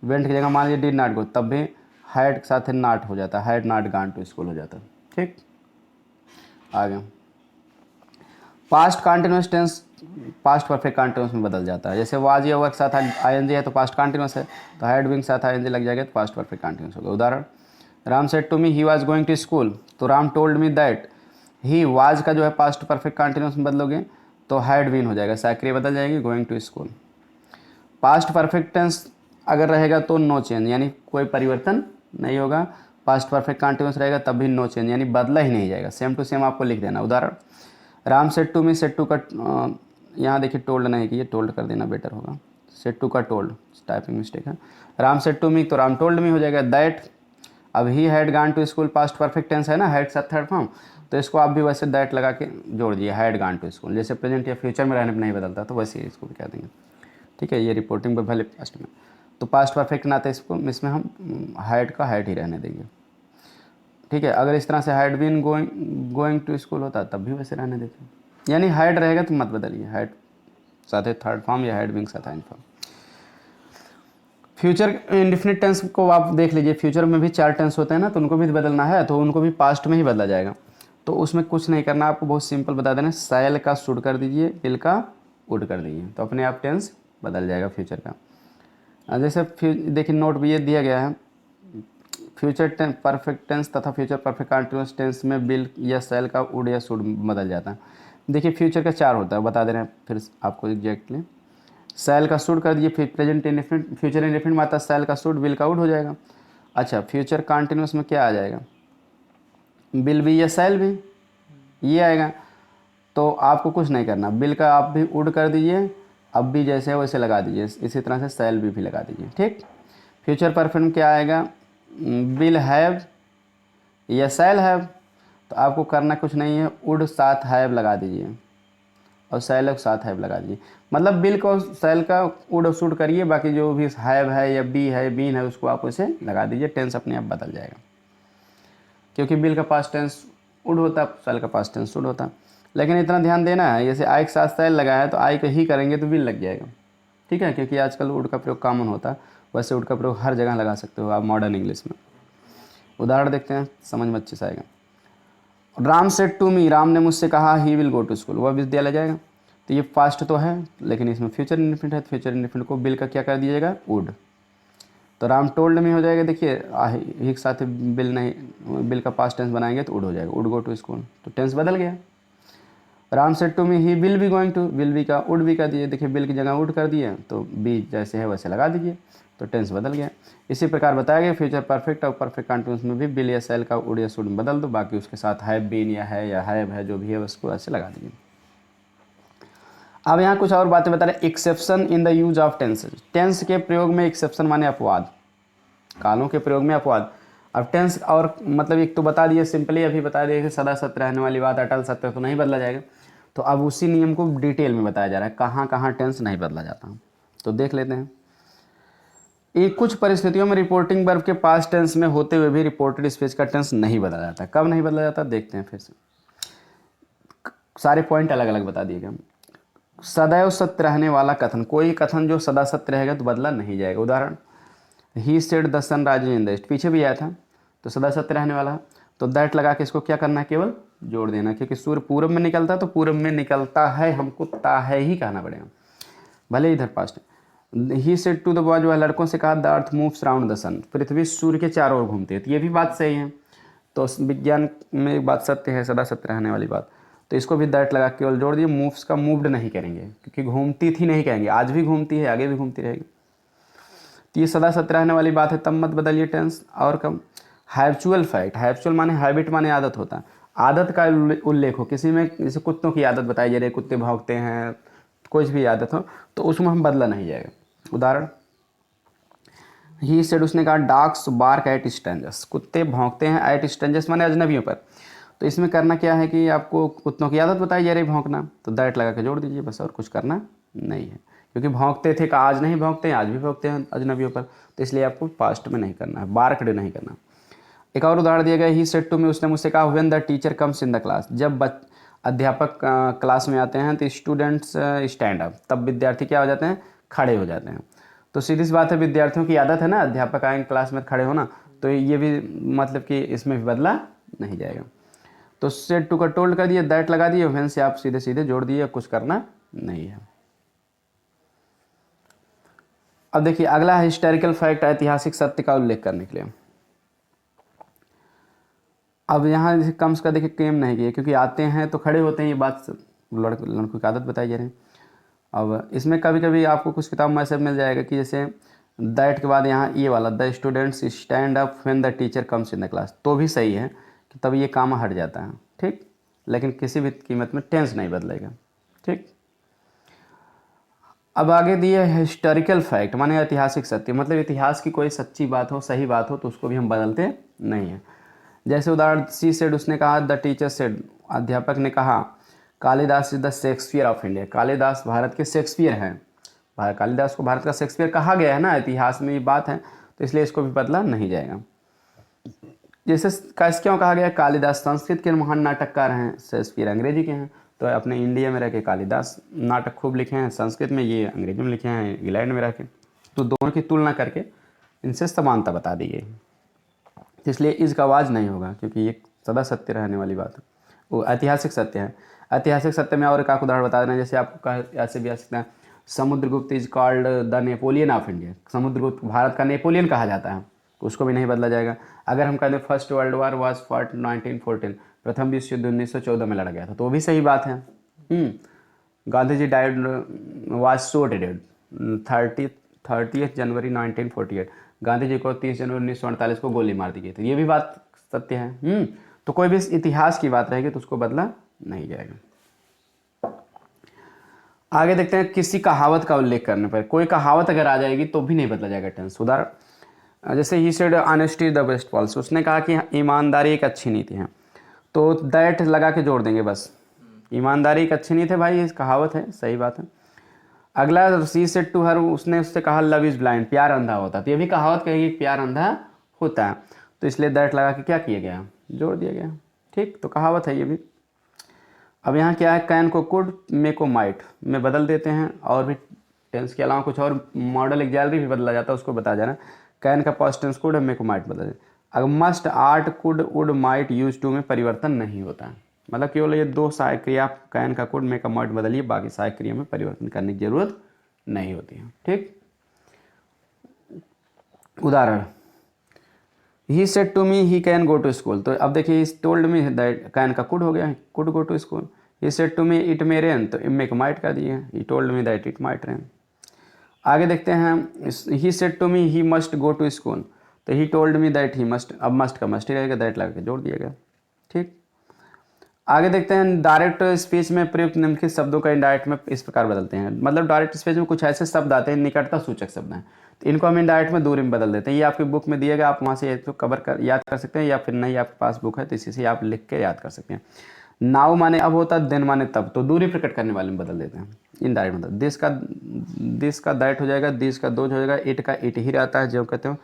went की जगह मान लीजिए डिड नॉट गो, तब भी हैड के साथ नॉट हो जाता, had not gone to school हो जाता। ठीक, आगे past continuous tense past perfect continuous में बदल जाता है। जैसे वाज या वर्क साथ आईएनजी है तो पास्ट कंटिन्यूस है, तो हैड बीन साथ आईएनजी लग जाएगा तो पास्ट परफेक्ट कंटिन्यूस होगा। उदाहरण, Ram said to me he was going to school, तो Ram told me that he was का जो है पास्ट परफेक्ट कंटिन्यूस में बदलोगे तो हैड बीन हो जाएगा, साइक्रिया बदल जाएगी, going to school. Past perfect tense अगर रहेगा तो नो चेंज, यानी कोई परिवर्तन नहीं होगा। पास्ट परफेक्ट कंटिन्यूस रहेगा तब भी नो चेंज, यानी बदला ही नहीं जाएगा, सेम टू सेम आपको लिख देना। उदाहरण, Ram said to me, said to का यहाँ देखिए टोल्ड नहीं कि ये टोल्ड कर देना बेटर होगा, सेड टू का टोल्ड, टाइपिंग मिस्टेक है। राम सेड टू मी तो राम टोल्ड मी हो जाएगा। दैट, अब he had gone to school past perfect tense है ना, हैड साथ थर्ड फॉर्म, तो इसको आप भी वैसे दैट लगा के जोड़ दिए, हैड गॉन टू स्कूल। जैसे प्रेजेंट या फ्यूचर में रहने पर नहीं बदलता तो वैसे ही इसको भी कह देंगे, ठीक है। ये रिपोर्टिंग पर भले पास्ट में, तो पास्ट परफेक्ट ना आता इसको, इसमें हम हैड का हैड ही रहने देंगे, ठीक है। अगर इस तरह से had been going to school होता तब भी वैसे रहने देते, यानी हैड रहेगा तो मत बदलिए, हैड साथ है थर्ड फॉर्म या हैड बीन साथ है फॉर्म। फ्यूचर इंडेफिनिट टेंस को आप देख लीजिए, फ्यूचर में भी 4 टेंस होते हैं ना, तो उनको भी बदलना है तो उनको भी पास्ट में ही बदला जाएगा। तो उसमें कुछ नहीं करना, आपको बहुत सिंपल बता देना, सैल का शुड कर दीजिए, विल का वुड कर दीजिए, तो अपने आप टेंस बदल जाएगा फ्यूचर का। जैसे देखिए नोट भी ये दिया गया है, फ्यूचर परफेक्ट टेंस तथा फ्यूचर परफेक्ट कंटिन्यूअस टेंस में विल या सैल का वुड या शुड बदल जाता है। देखिए फ्यूचर का 4 होता है, बता दे रहे हैं फिर आपको एग्जैक्टली। सैल का शुड कर दिए, फिर प्रेजेंट इंडेफिनिट, फ्यूचर इंडेफिनिट में आता है सैल का शुड, विल का वुड हो जाएगा। अच्छा, फ्यूचर कंटिन्यूअस में क्या आ जाएगा, विल भी या सैल भी, ये आएगा। तो आपको कुछ नहीं करना, विल का आप भी वुड कर दीजिए, अब भी जैसे है वैसे लगा दीजिए, इसी तरह से सैल भी लगा दीजिए, ठीक। फ्यूचर परफेक्ट में क्या आएगा, विल हैव या सैल हैव, तो आपको करना कुछ नहीं है, वुड साथ हैव लगा दीजिए और सैल के साथ हैव लगा दीजिए, मतलब बिल को सैल का वुड और शुड करिए, बाकी जो भी हैव है या बी है बीन है उसको आप उसे लगा दीजिए, टेंस अपने आप बदल जाएगा। क्योंकि बिल का पास्ट टेंस वुड होता है, सैल का पास्ट टेंस शुड होता है। लेकिन इतना ध्यान देना है, जैसे आई के साथ सैल लगाया है तो आई को ही करेंगे तो विल लग जाएगा, ठीक है, क्योंकि आजकल वुड का प्रयोग कॉमन होता है, वैसे वुड का प्रयोग हर जगह लगा सकते हो आप मॉडर्न इंग्लिश में। उदाहरण देखते हैं, समझ में अच्छे से आएगा। Ram said to me, Ram ने मुझसे कहा he will go to school, वह विद्यालय जाएगा, तो ये पास्ट तो है लेकिन इसमें फ्यूचर इंडेफिनिट है, फ्यूचर इंडेफिनिट को बिल का क्या कर दिएगा, वुड, तो राम टोल्ड मी हो जाएगा। देखिए ही के साथ बिल नहीं, बिल का पास्ट टेंस बनाएंगे तो वुड हो जाएगा, वुड गो टू स्कूल, तो टेंस बदल गया। Ram said to me he will be going to, will be का वुड भी कर दिए, देखिए बिल की जगह वुड कर दिए तो बी जैसे है वैसे लगा दीजिए, तो टेंस बदल गया। इसी प्रकार बताया गया फ्यूचर परफेक्ट और परफेक्ट कंटिन्यूअस में भी बिल या सैल का वुड या शुड बदल दो, बाकी उसके साथ हैव बीन या हैव है जो भी है उसको ऐसे लगा दीजिए। अब यहाँ कुछ और बातें बता रहे, exception in the use of tenses, tense के प्रयोग में एक्सेप्शन माने अपवाद, कालों के प्रयोग में अपवाद। अब टेंस और मतलब एक तो बता दिए सिंपली, अभी बता दिए कि सदा सत्य रहने वाली बात, अटल सत्य तो नहीं बदला जाएगा, तो अब उसी नियम को डिटेल में बताया जा रहा है कहाँ कहाँ टेंस नहीं बदला जाता, तो देख लेते हैं। एक कुछ परिस्थितियों में रिपोर्टिंग वर्ब के पास्ट टेंस में होते हुए भी रिपोर्टेड स्पीच का टेंस नहीं बदला जाता, कब नहीं बदला जाता देखते हैं फिर से, सारे पॉइंट अलग अलग बता दिए गए। सदैव सत्य रहने वाला कथन, कोई कथन जो सदा सत्य रहेगा तो बदला नहीं जाएगा। उदाहरण, he said the sun rises in the east, पीछे भी आया था तो सदा सत्य रहने वाला, तो दैट लगा के इसको क्या करना है, केवल जोड़ देना, क्योंकि सूर्य पूरब में निकलता तो पूरब में निकलता है, हमको ता है ही कहना पड़ेगा, भले इधर पास्ट है। He said to the boy, जो है लड़कों से कहा, the earth moves round the sun, पृथ्वी सूर्य के चारों ओर घूमती है, तो ये भी बात सही है, तो विज्ञान में एक बात सत्य है, सदा सत्य रहने वाली बात, तो इसको भी दैट लगा केवल जोड़ दिए। मूव्स का मूव्ड नहीं करेंगे क्योंकि घूमती थी नहीं कहेंगे, आज भी घूमती है आगे भी घूमती रहेगी, तो ये सदा सत्य रहने वाली बात है, तब मत बदलिए टेंस। और कम, हैबिचुअल फैक्ट, हैबिचुअल माने हैबिट माने आदत होता है, आदत का उल्लेख हो किसी में, जैसे कुत्तों की आदत बताई जा रही है, कुत्ते भौंकते हैं, कुछ भी आदत हो तो उसमें हम बदला नहीं जाएगा। उदाहरण, ही सेड, उसने कहा, डॉग्स बार्क एट स्ट्रेंजर्स, कुत्ते भौंकते हैं, एट स्ट्रेंजर्स माने अजनबियों पर, तो इसमें करना क्या है कि आपको कुत्तों की आदत बताई जा रही है भौंकना, तो दैट लगा के जोड़ दीजिए बस, और कुछ करना नहीं है, क्योंकि भौंकते थे का आज नहीं भौंकते हैं, आज भी भौंकते हैं अजनबियों पर, तो इसलिए आपको पास्ट में नहीं करना है, बार्कड नहीं करना। एक और उदाहरण दिया गया, ही सेड टू मी, उसने मुझसे कहा, when the teacher comes in the class, जब अध्यापक क्लास में आते हैं तो स्टूडेंट्स स्टैंड अप, तब विद्यार्थी क्या हो जाते हैं, खड़े हो जाते हैं, तो सीधी सी बात है विद्यार्थियों की आदत है ना अध्यापक आएंगे क्लास में खड़े होना, तो ये भी मतलब कि इसमें भी बदला नहीं जाएगा। तो सेड टू का टोल्ड कर दिए, दैट लगा दिए, व्हेन से आप सीधे सीधे जोड़ दिए, कुछ करना नहीं है। अब देखिए अगला है हिस्टोरिकल फैक्ट, ऐतिहासिक सत्य का उल्लेख करने के लिए। अब यहाँ कम्स का देखिए क्लेम नहीं किया, क्योंकि आते हैं तो खड़े होते हैं, ये बात लड़कों की आदत बताई जा रही है। अब इसमें कभी कभी आपको कुछ किताब में ऐसे मिल जाएगा कि जैसे दैट के बाद यहाँ ये वाला, the students stand up when the teacher comes in the class, तो भी सही है कि तब ये काम हट जाता है, ठीक। लेकिन किसी भी कीमत में टेंस नहीं बदलेगा, ठीक। अब आगे दिए हिस्टोरिकल फैक्ट, माने ऐतिहासिक सत्य, मतलब इतिहास की कोई सच्ची बात हो, सही बात हो, तो उसको भी हम बदलते नहीं हैं। जैसे उदाहरण, सी सेड, उसने कहा, द टीचर सेड, अध्यापक ने कहा, Kalidas is the Shakespeare of India, Kalidas Bharat के शेक्सपियर हैं। कालिदास को भारत का शेक्सपियर कहा गया है ना, इतिहास में ये बात है, तो इसलिए इसको भी बदला नहीं जाएगा। जैसे कैसे क्यों कहा गया, कालिदास संस्कृत के महान नाटककार हैं, शेक्सपियर अंग्रेजी के हैं, तो अपने इंडिया में रह के कालिदास नाटक खूब लिखे हैं संस्कृत में, ये अंग्रेजी में लिखे हैं इंग्लैंड में रह के, तो दोनों की तुलना करके इनसे समानता बता दी गई, इसलिए इसका आवाज़ नहीं होगा, क्योंकि ये सदा सत्य रहने वाली बात है, वो ऐतिहासिक सत्य है। ऐतिहासिक सत्य में और एक उदाहरण बता देना, जैसे आपको ऐसे भी आ सकता है, Samudragupta is called the Napoleon of India, Samudragupta Bharat का नेपोलियन कहा जाता है, तो उसको भी नहीं बदला जाएगा। अगर हम कहते हैं first world war was fought 1914, प्रथम विश्व युद्ध 1914 में लड़ा गया था, तो वो भी सही बात है। Gandhi ji died was so dead 30 जनवरी 1948, गांधी जी को 30 जनवरी 1948 को गोली मार दी गई थी, ये भी बात सत्य है। तो कोई भी इतिहास की बात रहेगी तो उसको बदला नहीं जाएगा। आगे देखते हैं, किसी कहावत का उल्लेख करने पर, कोई कहावत अगर आ जाएगी तो भी नहीं बदला जाएगा टेंस। उदाहरण, जैसे he said honesty is the best policy, उसने कहा कि ईमानदारी एक अच्छी नीति है, तो दैट लगा के जोड़ देंगे बस, ईमानदारी एक अच्छी नीति है भाई, ये कहावत है, सही बात है। अगला, सी सेड टू हर, उसने उससे कहा लव इज ब्लाइंड, प्यार अंधा होता है, तो ये भी कहावत कहेगी प्यार अंधा होता है, तो इसलिए दैट लगा के क्या किया गया, जोड़ दिया गया, ठीक। तो कहावत है ये भी। अब यहाँ क्या है, कैन को कुड, मे को माइट में बदल देते हैं, और भी टेंस के अलावा कुछ और मॉडल एक्सैलरी भी बदला जाता है, उसको बता जाना। कैन का पास्ट टेंस कुड है, मे को माइट बदल दें। अगर must, ought, could, would, might, use to में परिवर्तन नहीं होता है, मतलब केवल ये दो सहायक क्रिया, कैन का कुड, मे का माइट बदलिए, बाकी सहायक क्रिया में परिवर्तन करने की जरूरत नहीं होती है, ठीक। उदाहरण, he said to me he can go to school, तो अब देखिए इस टोल्ड मी दैट, कैन का कुड हो गया, could go to school. He said to me it may rain, तो मे का माइट कर दिए, he told me that it might rain. आगे देखते हैं, he said to me he must go to school, तो he told me that he must, अब must का मस्ट ही रहेगा, दैट लगा के जोड़ दिया गया, ठीक। आगे देखते हैं, डायरेक्ट स्पीच में प्रयुक्त निम्नलिखित शब्दों का इनडायरेक्ट में इस प्रकार बदलते हैं, मतलब डायरेक्ट स्पीच में कुछ ऐसे शब्द आते हैं निकटता सूचक शब्द हैं, तो इनको हम इनडायरेक्ट में दूरी में बदल देते हैं। ये आपकी बुक में दिएगा, आप वहाँ से तो कवर कर याद कर सकते हैं, या फिर नहीं आपके पास बुक है तो इसी से आप लिख के याद कर सकते हैं। नाउ माने अब होता है, देन माने तब, तो दूरी प्रकट करने वाले में बदल देते हैं इनडायरेक्ट मतलब। दिस का दैट हो जाएगा, दिस का दोज हो जाएगा, इट का इट ही रहता है जो कहते हो।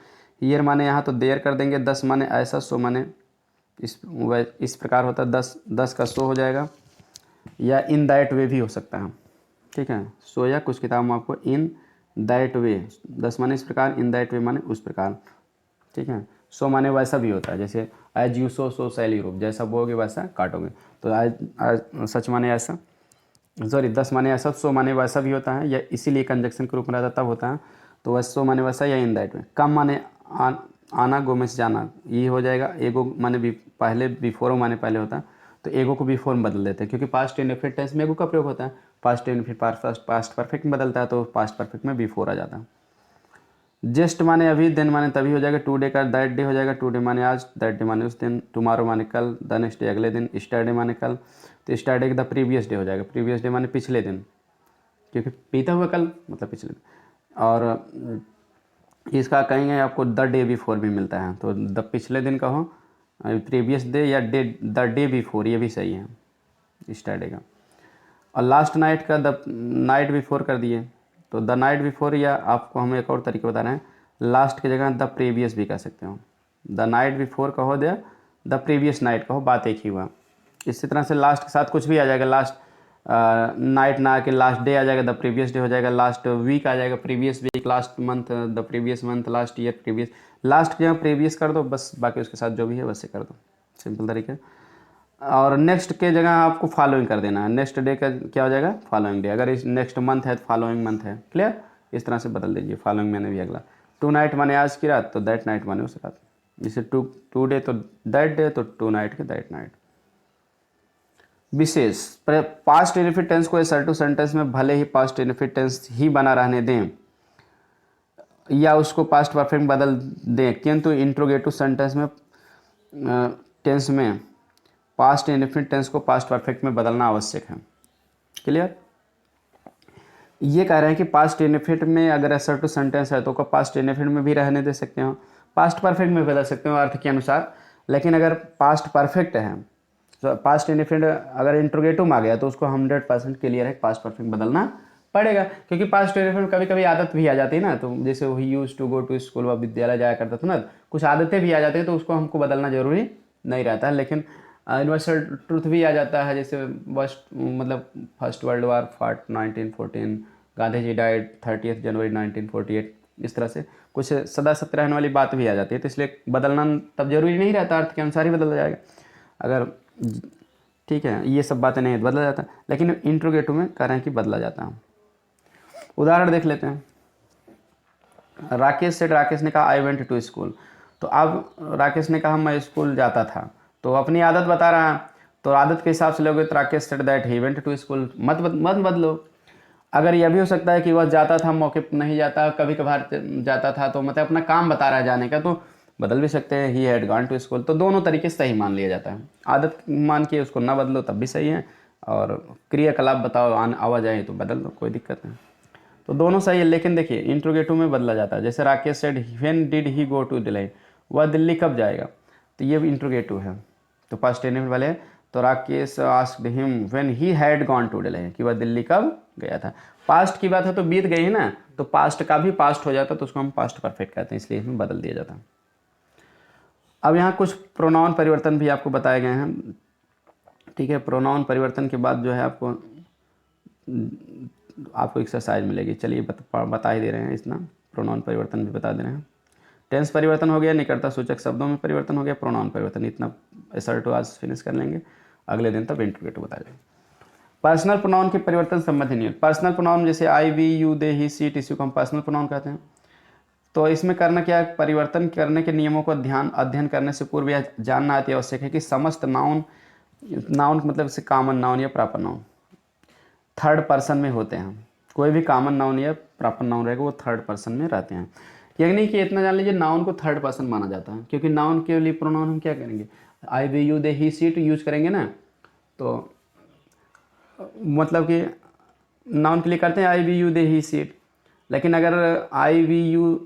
ईयर माने यहाँ तो देर कर देंगे, दस माने ऐसा, सो माने इस प्रकार होता है, दस का सो हो जाएगा, या इन दैट वे भी हो सकता है, ठीक है। सो या कुछ किताब में आपको इन दैट वे, 10 माने इस प्रकार, इन दैट वे माने उस प्रकार, ठीक है। सो माने वैसा भी होता है, जैसे as you sow shall you reap, जैसा बोओगे वैसा काटोगे, तो आज सच माने ऐसा, सॉरी 10 माने ऐसा, सो माने वैसा भी होता है, या इसीलिए कंजक्शन के रूप में रहता तब होता है, तो वैसे सो माने वैसा, या इन दैट वे। कम माने आना, गो में से जाना, ये हो जाएगा। एगो माने भी पहले, बिफोर माने पहले होता है, तो एगो को बिफोर में बदल देते हैं, क्योंकि पास्ट इंडेफिनिट टेंस में एगो का प्रयोग होता है, पास्ट इंडेफिनिट पास्ट परफेक्ट में बदलता है, तो पास्ट परफेक्ट में बिफोर आ जाता है। जस्ट माने अभी, दिन माने तभी हो जाएगा, टुडे का दैट डे हो जाएगा, टुडे माने आज, दैट डे माने उस दिन, टुमारो माने कल, द नेक्स्ट डे अगले दिन, स्टरडे माने कल, तो स्टरडे द प्रीवियस डे हो जाएगा, प्रीवियस डे माने पिछले दिन, क्योंकि बीता हुआ कल मतलब पिछले दिन। और इसका कहेंगे आपको द डे बिफोर भी मिलता है, तो द पिछले दिन कहो, प्रीवियस डे, या डे द डे बिफोर, ये भी सही है स्टरडे का। और लास्ट नाइट का द नाइट बिफोर कर दिए, तो द नाइट बिफोर, या आपको हम एक और तरीका बता रहे हैं, लास्ट की जगह द प्रीवियस भी कह सकते हो, द नाइट बिफोर कहो, द प्रीवियस नाइट कहो, बात एक ही हुआ। इसी तरह से लास्ट के साथ कुछ भी आ जाएगा, लास्ट नाइट ना आके लास्ट डे आ जाएगा, द प्रीवियस डे हो जाएगा, लास्ट वीक आ जाएगा, previous week, last month the previous month, last year previous, last की जगह प्रीवियस कर दो बस, बाकी उसके साथ जो भी है वैसे कर दो, सिंपल तरीके। और नेक्स्ट के जगह आपको फॉलोइंग कर देना है। नेक्स्ट डे का क्या हो जाएगा, फॉलोइंग डे। अगर इस नेक्स्ट मंथ है तो फॉलोइंग मंथ है। क्लियर, इस तरह से बदल दीजिए। फॉलोइंग मैंने भी अगला। टू नाइट माने आज की रात, तो दैट नाइट माने उस रात। जैसे टू डे तो दैट डे, तो टू नाइट के दैट नाइट। विशेष पास्ट इनफिनिट टेंस को असर्टिव सेंटेंस में भले ही पास्ट इनफिनिट टेंस ही बना रहने दें या उसको पास्ट परफेक्ट बदल दें, किंतु इंट्रोगेटिव सेंटेंस में टेंस में पास्ट इनफिनिट टेंस को पास्ट परफेक्ट में बदलना आवश्यक है। क्लियर, ये कह रहे हैं कि पास्ट इनफिनिट में अगर असर्टिव सेंटेंस है तो उसको पास्ट इनफिनिट में भी रहने दे सकते हो, पास्ट परफेक्ट में बदल सकते हो अर्थ के अनुसार। लेकिन अगर पास्ट परफेक्ट है तो पास्ट इनफिनिट अगर इंट्रोगेटिव में आ गया तो उसको 100% क्लियर है पास्ट परफेक्ट बदलना पड़ेगा, क्योंकि पास्ट इनफिनिट कभी कभी आदत भी आ जाती है ना। तो जैसे he use to go to school, वह विद्यालय जाया करता था ना, कुछ आदतें भी आ जाती है तो उसको हमको बदलना जरूरी नहीं रहता है। लेकिन यूनिवर्सल ट्रूथ भी आ जाता है, जैसे फर्स्ट वर्ल्ड वार फाट 1914, गांधी जी डाइड 30 जनवरी 1948, इस तरह से कुछ सदा सत्य रहने वाली बात भी आ जाती है। तो इसलिए बदलना तब जरूरी नहीं रहता, अर्थ के अनुसार ही बदल जाएगा। अगर ठीक है ये सब बातें नहीं बदला जाता, लेकिन इंट्रोगेटिव में कह रहे हैं कि बदला जाता है। उदाहरण देख लेते हैं। राकेश ने कहा आई वेंट टू स्कूल। तो अब राकेश ने कहा मैं स्कूल जाता था, तो अपनी आदत बता रहा है, तो आदत के हिसाब से लोगे तो Rakesh said that he went to school, मत बदलो। अगर यह भी हो सकता है कि वह जाता था, मौके पर नहीं जाता, कभी कभार जाता था, तो मतलब अपना काम बता रहा है जाने का, तो बदल भी सकते हैं he had gone to school. तो दोनों तरीके से सही मान लिया जाता है। आदत मान के उसको ना बदलो तब भी सही है, और क्रियाकलाप बताओ आवाजाही तो बदल दो, कोई दिक्कत नहीं। तो दोनों सही है। लेकिन देखिए इंट्रोगेटिव में बदला जाता है। जैसे Rakesh said when did he go to Delhi, वह दिल्ली कब जाएगा, तो ये भी इंट्रोगेटिव है, तो पास्ट टेनिस वाले। तो Rakesh asked him when he had gone to Delhi, कि वह दिल्ली कब गया था। पास्ट की बात है तो बीत गई है ना, तो पास्ट का भी पास्ट हो जाता तो उसको हम पास्ट परफेक्ट कहते हैं, इसलिए इसमें बदल दिया जाता है। अब यहाँ कुछ प्रोनाउन परिवर्तन भी आपको बताए गए हैं। ठीक है, प्रोनाउन परिवर्तन के बाद जो है आपको एक्सरसाइज मिलेगी। चलिए बता ही दे रहे हैं इतना। प्रोनाउन परिवर्तन भी बता दे रहे हैं। टेंस परिवर्तन हो गया, निकटता सूचक शब्दों में परिवर्तन हो गया, प्रोनाउन परिवर्तन, इतना असर्टिव आज फिनिश कर लेंगे। अगले दिन तक इंट्रोगेटिव बता देंगे। पर्सनल प्रोनाउन के परिवर्तन संबंधी नियम। पर्सनल प्रोनाउन जैसे I we you they he she it को हम पर्सनल प्रोनाउन कहते हैं। तो इसमें करना क्या है, परिवर्तन करने के नियमों को अध्ययन करने से पूर्व यह जानना अति आवश्यक है कि समस्त नाउन मतलब से कॉमन नाउन या प्रॉपर नाउन थर्ड पर्सन में होते हैं। कोई भी कॉमन नाउन या प्रॉपर नाउन रहेगा वो थर्ड पर्सन में रहते हैं। ये नहीं कि इतना जान लीजिए नाउन को थर्ड पर्सन माना जाता है, क्योंकि नाउन के लिए प्रोनाउन हम क्या करेंगे, I we you they he she it use करेंगे ना। तो मतलब कि नाउन के लिए करते हैं I we you they he she it, लेकिन अगर आई वी यू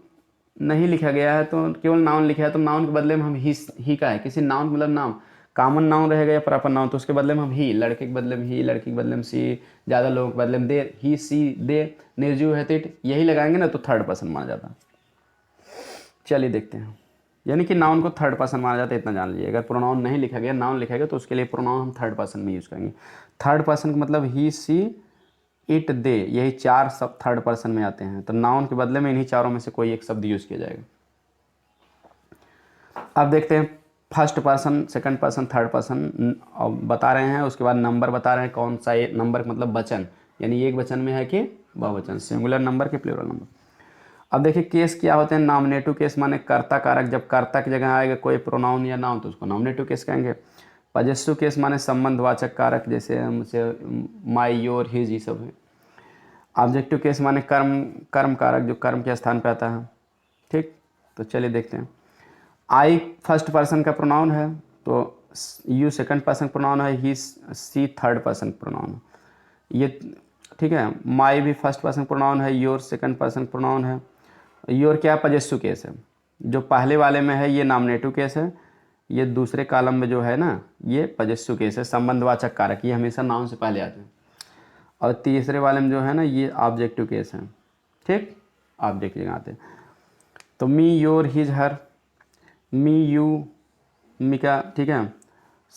नहीं लिखा गया है तो केवल नाउन लिखा है, तो नाउन के बदले में हम ही का है, किसी नाउन मतलब नाम कॉमन नाउन रहेगा या प्रॉपर नाउन, तो उसके बदले में हम ही, लड़के के बदले में ही, लड़की के बदले में सी, ज़्यादा लोगों के बदले में दे, ही सी दे, निर्जीव है तिट, यही लगाएंगे ना तो थर्ड पर्सन माना जाता है। चलिए देखते हैं, यानी कि नाउन को थर्ड पर्सन माना जाता है, इतना जान लीजिए। अगर प्रोनाउन नहीं लिखा गया, नाउन लिखा गया, तो उसके लिए प्रोनाउन हम थर्ड पर्सन में यूज़ करेंगे। थर्ड पर्सन का मतलब ही सी इट दे, यही चार सब थर्ड पर्सन में आते हैं। तो नाउन के बदले में इन्हीं चारों में से कोई एक शब्द यूज़ किया जाएगा। अब देखते हैं first person, second person, third person बता रहे हैं, उसके बाद नंबर बता रहे हैं, कौन सा नंबर मतलब वचन, यानी एक वचन में है कि बहुवचन, सिंगुलर नंबर के प्लूरल नंबर। अब देखिए केस क्या होते हैं। नॉमिनेटिव केस माने कर्ता कारक, जब कर्ता की जगह आएगा कोई प्रोनाउन या नाउन तो उसको नॉमिनेटिव केस कहेंगे। पजेसिव केस माने संबंधवाचक कारक, जैसे हमसे माई योर हिज, ये सब है। ऑब्जेक्टिव केस माने कर्म कारक, जो कर्म के स्थान पर आता है। ठीक, तो चलिए देखते हैं। आई फर्स्ट पर्सन का प्रोनाउन है, तो यू सेकंड पर्सन प्रोनाउन है, ही सी थर्ड पर्सन प्रोनाउन है, ये ठीक है। माई भी फर्स्ट पर्सन प्रोनाउन है, योर सेकंड पर्सन प्रोनाउन है। योर क्या पजेसिव केस है, जो पहले वाले में है ये नॉमिनेटिव केस है, ये दूसरे कॉलम में जो है ना ये पजेसिव केस है, संबंधवाचक कारक, ये हमेशा नाउन से पहले आते हैं। और तीसरे वाले में जो है ना ये ऑब्जेक्टिव केस है। ठीक, ऑब्जेक्ट जगह आते हैं। तो me your his her, me you, me का ठीक है,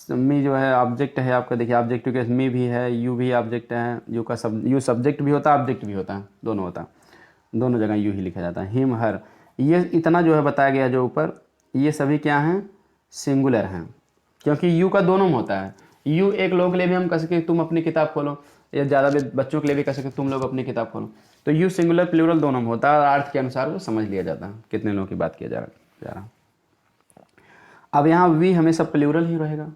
मी जो है ऑब्जेक्ट है आपका, देखिए ऑब्जेक्टिव केस मी भी है, यू भी ऑब्जेक्ट है, यू का यू सब्जेक्ट भी होता है, ऑब्जेक्ट भी होता है, दोनों होता है, दोनों जगह यू ही लिखा जाता है। हिम हर, ये इतना जो है बताया गया जो ऊपर, ये सभी क्या हैं, सिंगुलर हैं। क्योंकि यू का दोनों में होता है। यू एक लोगों के लिए भी हम कह सकते तुम अपनी किताब खोलो, या ज़्यादा भी बच्चों के लिए भी कह सकते तुम लोग अपनी किताब खोलो। तो यू सिंगुलर प्लूरल दोनों में होता है और अर्थ के अनुसार वो समझ लिया जाता है कितने लोगों की बात किया जा रहा। अब यहाँ वी हमेशा प्लूरल ही रहेगा।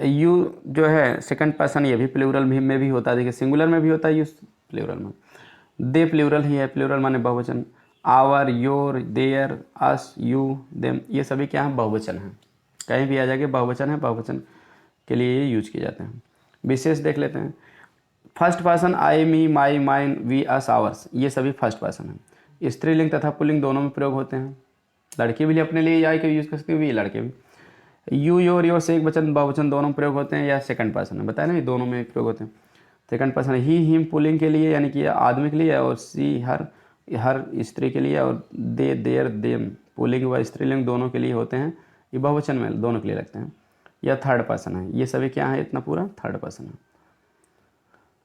यू जो है सेकंड पर्सन, ये भी प्लूरल में भी होता है, देखिए सिंगुलर में भी होता है, यू प्लूरल में। दे प्लूरल ही है, प्लूरल माने बहुवचन। Our, your, their, us, you, them, ये सभी क्या है, बहुवचन हैं। कहीं भी आ जाएंगे बहुवचन है, बहुवचन के लिए ये यूज किए जाते हैं। विशेष देख लेते हैं। First person I, me, my, mine, we, us, ours, ये सभी फर्स्ट पर्सन हैं। स्त्रीलिंग तथा पुल्लिंग दोनों में प्रयोग होते हैं। लड़के भी अपने लिए आई का यूज़ कर सकते हैं, भी लड़के भी। यू, योर से एक वचन बहुवचन दोनों प्रयोग होते हैं, या सेकंड पर्सन है, बताया ना, ये दोनों में प्रयोग होते हैं। सेकंड पर्सन ही, हिम पुल्लिंग के लिए यानी कि आदमी के लिए, और सी हर स्त्री के लिए, और दे, देयर, देम पुल्लिंग व स्त्रीलिंग दोनों के लिए होते हैं, ये बहुवचन में दोनों के लिए लगते हैं। या थर्ड पर्सन है, ये सभी क्या है, इतना पूरा थर्ड पर्सन है।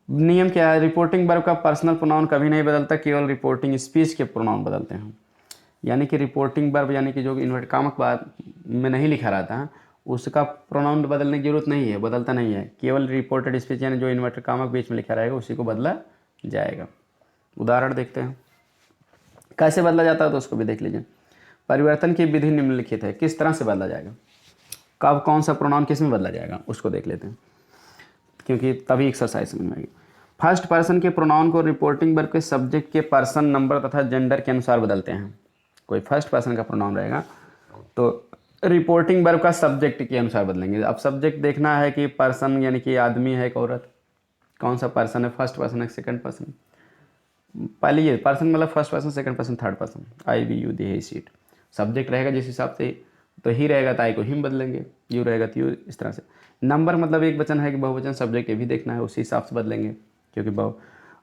नियम क्या है, रिपोर्टिंग वर्ब का पर्सनल प्रोनाउन कभी नहीं बदलता, केवल रिपोर्टिंग स्पीच के प्रोनाउन बदलते हैं। यानी कि रिपोर्टिंग वर्ब यानी कि जो इन्वर्ट कामक बाद में नहीं लिखा रहता है उसका प्रोनाउन बदलने की जरूरत नहीं है, बदलता नहीं है। केवल रिपोर्टेड स्पीच यानी जो इन्वर्टेड कामक बीच में लिखा रहेगा उसी को बदला जाएगा। उदाहरण देखते हैं कैसे बदला जाता है, तो उसको भी देख लीजिए। परिवर्तन की विधि निम्नलिखित है, किस तरह से बदला जाएगा, कब कौन सा प्रोनाउन किस में बदला जाएगा, उसको देख लेते हैं, क्योंकि तभी एक्सरसाइज समझ में आएगी। फर्स्ट पर्सन के प्रोनाउन को रिपोर्टिंग वर्ब के सब्जेक्ट के पर्सन, नंबर तथा जेंडर के अनुसार बदलते हैं। कोई फर्स्ट पर्सन का प्रोनाउन रहेगा तो रिपोर्टिंग वर्ब का सब्जेक्ट के अनुसार बदलेंगे। अब सब्जेक्ट देखना है कि पर्सन यानी कि आदमी है एक औरत, कौन सा पर्सन है, फर्स्ट पर्सन है सेकंड पर्सन। पहले ये पर्सन मतलब first person, second person, third person. I, we, you, they, he, she it. Subject रहेगा जिस हिसाब से, तो ही रहेगा तो आई को हिम बदलेंगे, यू रहेगा तो यू, इस तरह से। नंबर मतलब एक वचन है कि बहुवचन, सब्जेक्ट ये भी देखना है, उसी हिसाब से बदलेंगे क्योंकि बहु।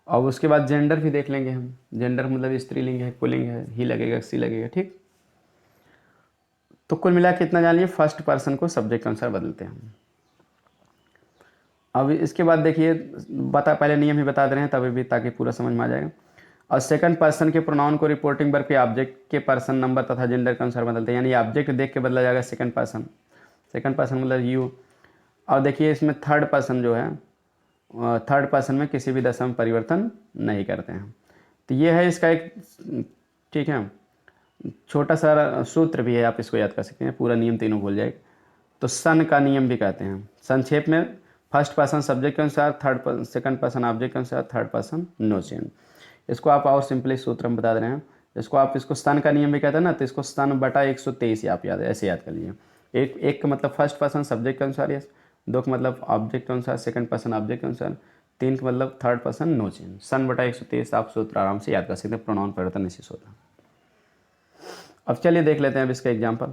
और उसके बाद जेंडर भी देख लेंगे हम। जेंडर मतलब स्त्रीलिंग है, पुल्लिंग है, ही लगेगा, सी लगेगा, ठीक। तो कुल मिला के इतना जान लीजिए, फर्स्ट पर्सन को सब्जेक्ट के अनुसार बदलते हैं। अब इसके बाद देखिए पहले नियम ही बता दे रहे हैं तभी भी, ताकि पूरा समझ में आ जाएगा। और सेकंड पर्सन के प्रोनाउन को रिपोर्टिंग वर्ब के ऑब्जेक्ट के पर्सन, नंबर तथा जेंडर के अनुसार बदलते हैं, यानी ऑब्जेक्ट देख के बदला जाएगा सेकंड पर्सन। सेकंड पर्सन मतलब यू। और देखिए इसमें थर्ड पर्सन जो है, थर्ड पर्सन में किसी भी दशा में परिवर्तन नहीं करते हैं। तो ये है इसका एक, ठीक है, छोटा सा सूत्र भी है, आप इसको याद कर सकते हैं, पूरा नियम तीनों भूल जाएगा। तो सन का नियम भी कहते हैं। संक्षेप में फर्स्ट पर्सन सब्जेक्ट के अनुसार, सेकंड पर्सन ऑब्जेक्ट के अनुसार, थर्ड पर्सन नो चेंज। इसको आप और सिंपली सूत्र हम बता दे रहे हैं। इसको आप इसको सन का नियम भी कहते हैं ना, तो इसको सन बटा 123 आप याद ऐसे याद कर लीजिए। एक का मतलब फर्स्ट पर्सन सब्जेक्ट के अनुसार, यस। दो का मतलब ऑब्जेक्ट के अनुसार, सेकंड पर्सन ऑब्जेक्ट के अनुसार। तीन का मतलब थर्ड पर्सन नो चेंज। सन बटा 123 आप सूत्र आराम से याद कर सकते हैं, प्रोनाउन परिवर्तन निश्चित होता है। अब चलिए देख लेते हैं अब इसका एग्जाम्पल।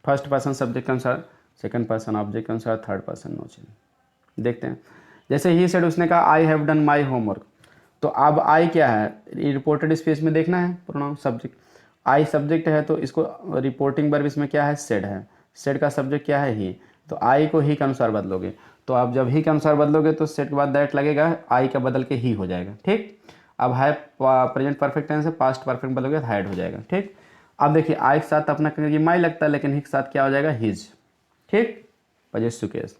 फर्स्ट पर्सन सब्जेक्ट के अनुसार, सेकंड पर्सन ऑब्जेक्ट के अनुसार, थर्ड पर्सन नो चेंज। देखते हैं, जैसे ही सेड उसने कहा I have done my homework, तो अब आई क्या है, रिपोर्टेड स्पेस में देखना है प्रोनाउन सब्जेक्ट। आई सब्जेक्ट है तो इसको रिपोर्टिंग वर्ब इसमें क्या है, सेड है। सेड का सब्जेक्ट क्या है, ही। तो आई को ही के अनुसार बदलोगे, तो आप जब ही के अनुसार बदलोगे तो सेड के बाद दैट लगेगा, आई का बदल के ही हो जाएगा, ठीक। अब है प्रेजेंट परफेक्ट टेंस है, पास्ट परफेक्ट बदलोगे तो हैड हो जाएगा, ठीक। अब देखिए आई के साथ अपना ये माई लगता है, लेकिन ही के साथ क्या हो जाएगा, हिज, ठीक, पजेसिव केस।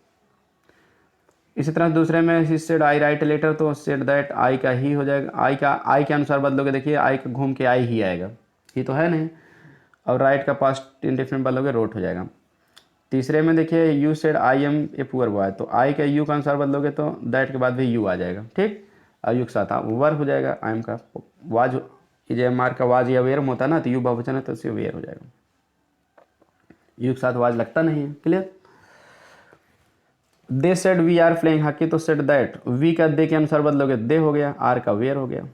इसी तरह दूसरे में he said I write letter, तो सेड दैट आई का ही हो जाएगा। आई के अनुसार बदलोगे, देखिए आई का घूम के आई ही आएगा, ही तो है नहीं। और राइट का पास्ट इंडेफिनिट बदलोगे रोट हो जाएगा। तीसरे में देखिए you said I am a poor boy, तो आई का यू का अनुसार बदलोगे तो दैट के बाद भी यू आ जाएगा, ठीक। और यू के साथ वर्ब हो जाएगा, आई एम का वाज, जे एम आर का वाज या वेयर होता है ना, तो यू बहुवचन है तो उससे वेयर हो जाएगा। यू के साथ वाज लगता नहीं है, clear. They said we are playing hockey, तो सेड दैट वी का दे के अनुसार बदलोगे दे हो गया, आर का वेयर हो गया।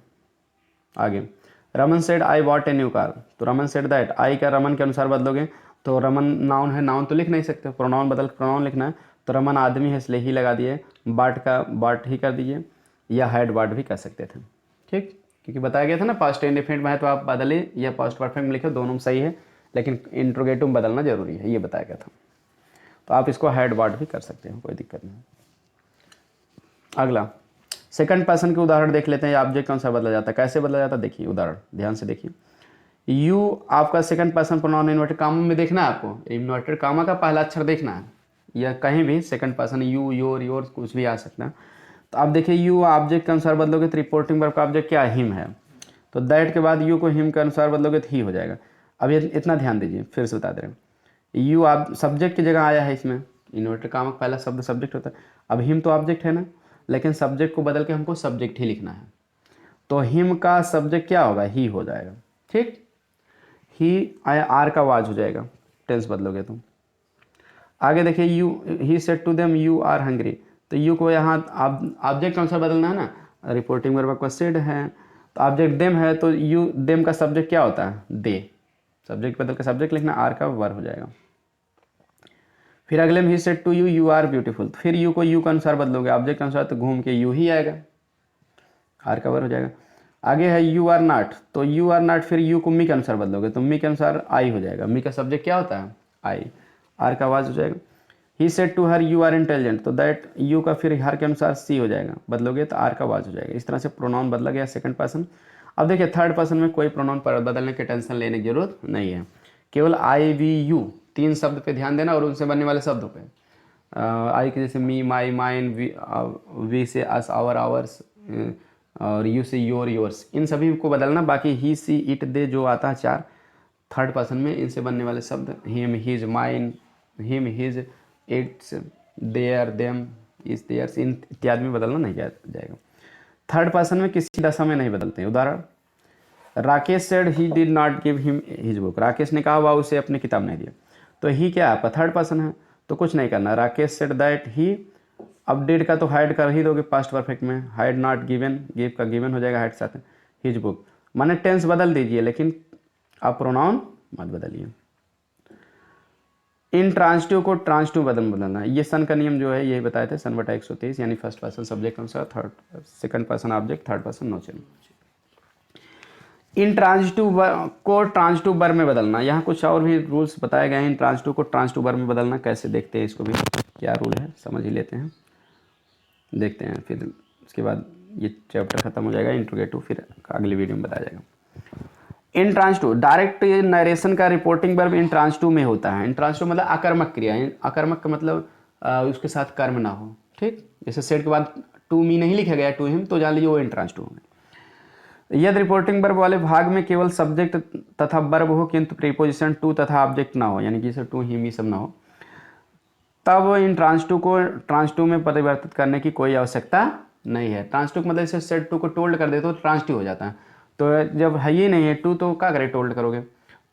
आगे Raman said I bought a new car, तो रमन सेड दैट आई का रमन के अनुसार बदलोगे तो रमन नाउन है, नाउन तो लिख नहीं सकते, प्रोनाउन बदल प्रोनाउन लिखना है, तो रमन आदमी है इसलिए ही लगा दिए, बाट का बाट ही कर दीजिए, या हैड बाट भी कर सकते थे, ठीक। क्योंकि बताया गया था ना पास्ट इंडेफिनिट में है तो आप बदलिए या पास्ट परफेक्ट में लिखो, दोनों में सही है, लेकिन इंट्रोगेटिव में बदलना जरूरी है, ये बताया गया था। तो आप इसको हैड वार्ड भी कर सकते हो, कोई दिक्कत नहीं। अगला सेकंड पर्सन के उदाहरण देख लेते हैं, ऑब्जेक्ट कौन सा बदला जाता है, कैसे बदला जाता है, देखिए उदाहरण ध्यान से देखिए। यू आपका second person pronoun inverted comma में देखना है आपको, इन्वर्टेड कामा का पहला अक्षर देखना है, या कहीं भी second person you, your, your कुछ भी आ सकता है। तो आप देखिए यू ऑब्जेक्ट के अनुसार बदलोगे तो रिपोर्टिंग वर्ब का ऑब्जेक्ट क्या है, हिम है, तो दैट के बाद यू को हिम के अनुसार बदलोगे तो ही हो जाएगा। अब ये इतना ध्यान दीजिए, फिर से बता दे रहे हैं, यू आप सब्जेक्ट की जगह आया है इसमें, इन्वर्टेड कामा का पहला शब्द सब्जेक्ट होता है। अब हिम तो ऑब्जेक्ट है ना, लेकिन सब्जेक्ट को बदल के हमको सब्जेक्ट ही लिखना है, तो हिम का सब्जेक्ट क्या होगा, ही हो जाएगा। ठीक, ही आया आर का वाज हो जाएगा, टेंस बदलोगे तो। आगे देखिए you, he said to them you are hungry, तो यू को यहाँ ऑब्जेक्ट के अनुसार बदलना है ना, रिपोर्टिंग वर्ब का सेड है, तो ऑब्जेक्ट देम है, तो यू देम का सब्जेक्ट क्या होता है, दे, सब्जेक्ट बदल के सब्जेक्ट लिखना, आर का वर्ब हो जाएगा। फिर अगले में he said to you you are beautiful, तो फिर यू को यू के अनुसार बदलोगे, ऑब्जेक्ट के अनुसार, तो घूम के यू ही आएगा, आर का वर्ब हो जाएगा। आगे है यू आर नॉट, तो यू आर नॉट फिर यू को मी के अनुसार बदलोगे, तो मी के अनुसार आई हो जाएगा, मी का सब्जेक्ट क्या होता है, आई, आर का आवाज हो जाएगा। He said to her you are intelligent, तो दैट यू का फिर हर के अनुसार सी हो जाएगा, बदलोगे तो आर का आवाज हो जाएगा। इस तरह से प्रोनाउन बदला गया सेकंड पर्सन। अब देखिए थर्ड पर्सन में कोई प्रोनाउन बदलने की टेंशन लेने की जरूरत नहीं है, केवल आई वी यू तीन शब्द पे ध्यान देना और उनसे बनने वाले शब्दों पे। आई के जैसे मी, माई, माइन, वी से अस, आवर, आवर्स, और यू से योर, योर्स, इन सभी को बदलना। बाकी ही, सी, इट, दे जो आता है चार थर्ड पर्सन में, इनसे बनने वाले शब्द him, his, mine, him, his, its, their, them, us, theirs, इन इत्यादि में बदलना नहीं जाएगा। थर्ड पर्सन में किसी दशा में नहीं बदलते हैं। उदाहरण, Rakesh said he did not give him his book, Rakesh ने कहा वह उसे अपनी किताब नहीं दिया, तो ही क्या है आपका थर्ड पर्सन है, तो कुछ नहीं करना। राकेश सेड दैट ही, अब डिड का तो हाइड कर ही दोगे पास्ट परफेक्ट में, हाइड नॉट गिवन, गिव का गिवन हो जाएगा हाइड साथ में, हिज बुक, माने टेंस बदल दीजिए लेकिन आप प्रोनाउन मत बदलिए। इन ट्रांसटिव को ट्रांसटिव बदलना, ये सन का नियम जो है यही बताए थे, सन बटा 123, यानी फर्स्ट पर्सन सब्जेक्ट अनुसार, third second person object, third person no change. Intransitive को ट्रांसटिव वर्ब में बदलना, यहाँ कुछ और भी रूल्स बताए गए हैं। इन ट्रांसटिव को ट्रांसटिव वर्ब में बदलना कैसे देखते हैं, इसको भी क्या रूल है समझ ही लेते हैं, देखते हैं, फिर उसके बाद ये चैप्टर खत्म हो जाएगा इंट्रोगेटिव, फिर अगली वीडियो में बताया जाएगा। इन ट्रांसटिव डायरेक्ट नरेशन का रिपोर्टिंग वर्ब इन ट्रांसटिव में होता है। इन ट्रांसटिव मतलब आकर्मक क्रिया, आकर्मक का मतलब उसके साथ कर्म ना हो। ठीक, जैसे सेड के बाद टू मी नहीं लिखा गया, टू हिम, तो जान लीजिए वो इन ट्रांसटिव होंगे। यदि रिपोर्टिंग वर्ब वाले भाग में केवल सब्जेक्ट तथा वर्ब हो किंतु प्रीपोजिशन टू तथा ऑब्जेक्ट ना हो, यानी कि जैसे टू हिम ये सब ना हो, तब इन ट्रांसटिव को ट्रांसटिव में परिवर्तित करने की कोई आवश्यकता नहीं है। ट्रांसटिव मतलब जैसे सेड टू को टोल्ड कर दे तो ट्रांसटिव हो जाता है, तो जब है ही नहीं है टू तो क्या करें, टोल्ड करोगे,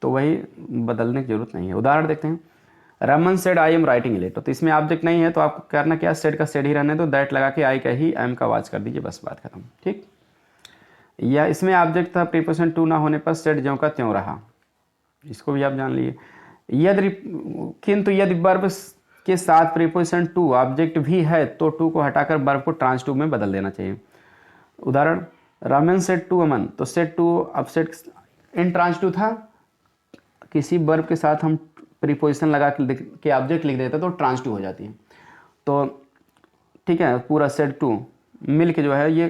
तो वही बदलने की जरूरत नहीं है। उदाहरण देखते हैं, Raman said I am writing letter, तो इसमें ऑब्जेक्ट नहीं है तो आपको करना क्या, सेड का सेड ही रहने दो, दैट लगा के आई का ही एम का आवाज कर दीजिए, बस बात खत्म। ठीक, या इसमें ऑब्जेक्ट था प्रीपोजिशन टू ना होने पर सेड ज्यों का त्यों रहा, इसको भी आप जान लिए। यदि किंतु यदि वर्ब के साथ प्रीपोजिशन टू ऑब्जेक्ट भी है तो टू को हटाकर वर्ब को ट्रांसटिव में बदल देना चाहिए। उदाहरण, रमन सेड टू अमन, तो सेड टू अब सेड इन ट्रांसटिव था, किसी वर्ब के साथ हम प्रीपोजिशन लगा के ऑब्जेक्ट लिख देते तो ट्रांसटिव हो जाती है। तो ठीक है, पूरा सेड टू मिल के जो है ये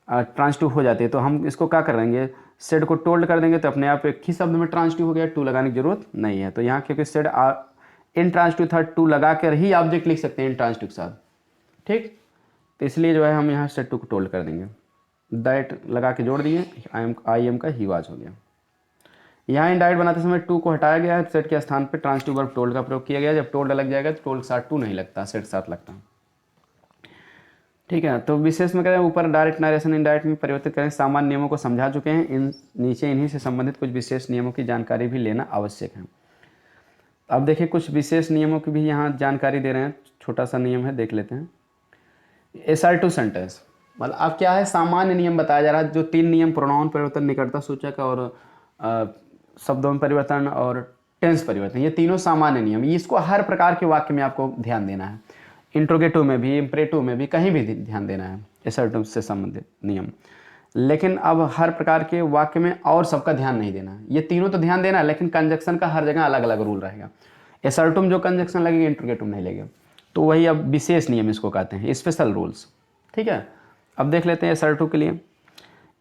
ट्रांसटिव हो जाती है, तो हम इसको क्या करेंगे, सेड को टोल्ड कर देंगे तो अपने आप एक ही शब्द में ट्रांसटिव हो गया, टू लगाने की जरूरत नहीं है। तो यहाँ क्योंकि सेड इन ट्रांसटिव था, टू लगा कर ही ऑब्जेक्ट लिख सकते हैं इन ट्रांसटिव के साथ। ठीक, तो इसलिए जो है हम यहाँ सेड टू को टोल्ड कर देंगे, दैट लगा के जोड़ दिए, आई एम का ही वाज हो गया। यहाँ इनडायरेक्ट बनाते समय टू को हटाया गया है, सेट के स्थान पर ट्रांसटिव वर्ब टोल्ड का प्रयोग किया गया। जब टोल्ड लग जाएगा तो टोल्ड के साथ टू नहीं लगता, सेट साथ लगता। ठीक है, तो विशेष में करें ऊपर डायरेक्ट नरेशन इनडायरेक्ट में परिवर्तित करें, सामान्य नियमों को समझा चुके हैं, इन नीचे इन्हीं से संबंधित कुछ विशेष नियमों की जानकारी भी लेना आवश्यक है। अब देखिए कुछ विशेष नियमों की भी यहाँ जानकारी दे रहे हैं, छोटा सा नियम है, देख लेते हैं। एसर्टिव सेंटेंस मतलब अब क्या है, सामान्य नियम बताया जा रहा है, जो तीन नियम, प्रोनाउन परिवर्तन, निकटता सूचक और शब्दों में परिवर्तन और टेंस परिवर्तन, ये तीनों सामान्य नियम, इसको हर प्रकार के वाक्य में आपको ध्यान देना है, इंट्रोगेटिव में भी, इम्परेटिव में भी, कहीं भी ध्यान देना है एसर्टिव से संबंधित नियम। लेकिन अब हर प्रकार के वाक्य में और सबका ध्यान नहीं देना है, ये तीनों तो ध्यान देना है, लेकिन कंजक्शन का हर जगह अलग अलग रूल रहेगा। एसर्टिव में जो कंजक्शन लगेगा इंट्रोगेटिव नहीं लगेगा, तो वही अब विशेष नियम इसको कहते हैं, स्पेशल रूल्स। ठीक है, अब देख लेते हैं एसर्टिव के लिए।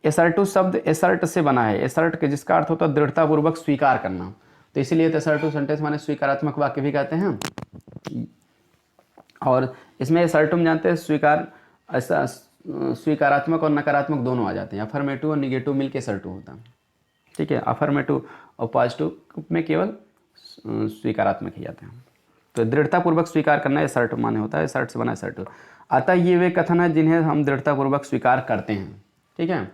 एसर्टिव शब्द एसर्ट से बना है, एसर्ट के जिसका अर्थ होता है दृढ़तापूर्वक स्वीकार करना, तो इसीलिए तो एसर्टिव सेंटेंस माने स्वीकारात्मक वाक्य भी कहते हैं। और इसमें एसर्टिव जानते हैं स्वीकार, ऐसा स्वीकारात्मक और नकारात्मक दोनों आ जाते हैं, अफर्मेटिव और निगेटिव मिलकर एसर्टिव होता है। ठीक है, अफर्मेटिव और पॉजिटिव में केवल स्वीकारात्मक ही आते हैं। तो दृढ़तापूर्वक स्वीकार करना एसर्ट माने होता है, एसर्ट से बना एसर्टिव। अतः ये वे कथन है जिन्हें हम दृढ़तापूर्वक स्वीकार करते हैं। ठीक है,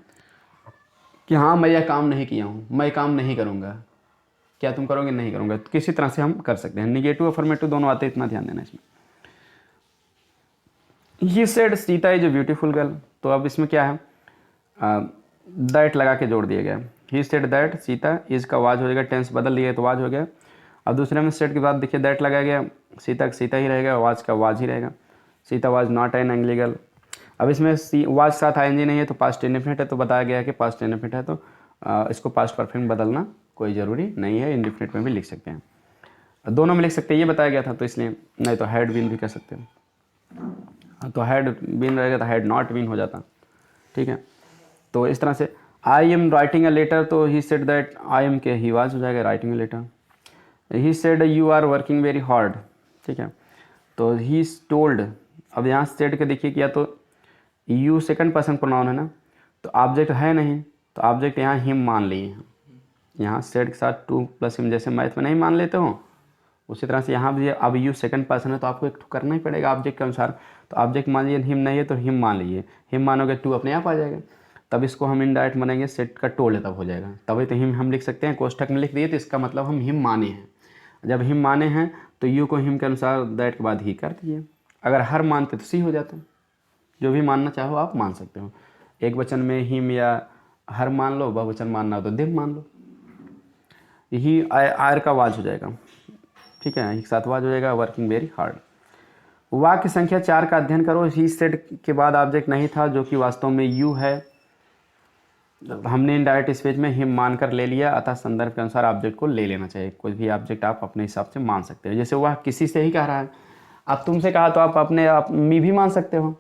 कि हाँ मैं यह काम नहीं किया हूँ, मैं काम नहीं करूँगा, क्या तुम करोगे? नहीं करूँगा। तो किसी तरह से हम कर सकते हैं। निगेटिव अफर्मेटिव दोनों आते हैं, इतना ध्यान देना इसमें। He said Sita is a beautiful girl, तो अब इसमें क्या है, दैट लगा के जोड़ दिया गया। ही सेड दैट सीता इज का वाज हो जाएगा, टेंस बदल दिया तो वाज हो गया। अब दूसरे में सेड के बाद देखिए दैट लगाया गया, सीता का सीता ही रहेगा, वाज का वाज ही रहेगा। Sita was not an angry girl. अब इसमें वाज साथ आईएनजी नहीं है तो पास्ट इंडेफिनिट है, तो बताया गया कि पास्ट इंडेफिनिट है तो इसको पास्ट परफेक्ट में बदलना कोई ज़रूरी नहीं है, इंडेफिनिट में भी लिख सकते हैं, दोनों में लिख सकते हैं, ये बताया गया था तो इसलिए। नहीं तो हैड बीन भी कह सकते हैं, तो हैड बीन रहेगा तो हैड नॉट बीन हो जाता। ठीक है, तो इस तरह से I am writing a letter, तो he said that I am के ही वाज हो जाएगा writing a letter. He said you are working very hard. ठीक है, तो ही टोल्ड, अब यहाँ सेड के देखिए क्या, तो यू सेकंड पर्सन प्रोनाउन है ना, तो ऑब्जेक्ट है नहीं, तो ऑब्जेक्ट यहाँ हिम मान लिए हैं। यहाँ सेड के साथ टू प्लस हिम जैसे मैथ में नहीं मान लेते हो, उसी तरह से यहाँ भी अब यू सेकंड पर्सन है तो आपको एक करना ही पड़ेगा ऑब्जेक्ट के अनुसार। तो ऑब्जेक्ट मान लीजिए हिम नहीं है तो हिम मान लीजिए, हिम मानोगे टू अपने आप आ जाएगा, तब इसको हम इनडायरेक्ट बनेंगे, सेट का टोल्ड तब हो जाएगा, तभी तो हिम हम लिख सकते हैं। कोष्ठक में लिख दिए तो इसका मतलब हम हिम माने हैं। जब हिम माने हैं तो यू को हिम के अनुसार दैट के बाद ही कर दीजिए। अगर हर मानते तो सी हो जाता, जो भी मानना चाहो आप मान सकते हो। एक वचन में हिम या हर मान लो, बहुवचन मानना हो तो दिम मान लो। यही आयर का वाज हो जाएगा। ठीक है, एक साथ वाज हो जाएगा, वर्किंग वेरी हार्ड। वाक्य संख्या 4 का अध्ययन करो। ही सेड के बाद ऑब्जेक्ट नहीं था जो कि वास्तव में यू है, हमने इनडायरेक्ट स्पीच में हिम मानकर ले लिया, अतः संदर्भ के अनुसार ऑब्जेक्ट को ले लेना चाहिए। कोई भी ऑब्जेक्ट आप अपने हिसाब से मान सकते हो, जैसे वह किसी से ही कह रहा है, अब तुमसे कहा तो आप अपने आप मी भी मान सकते हो,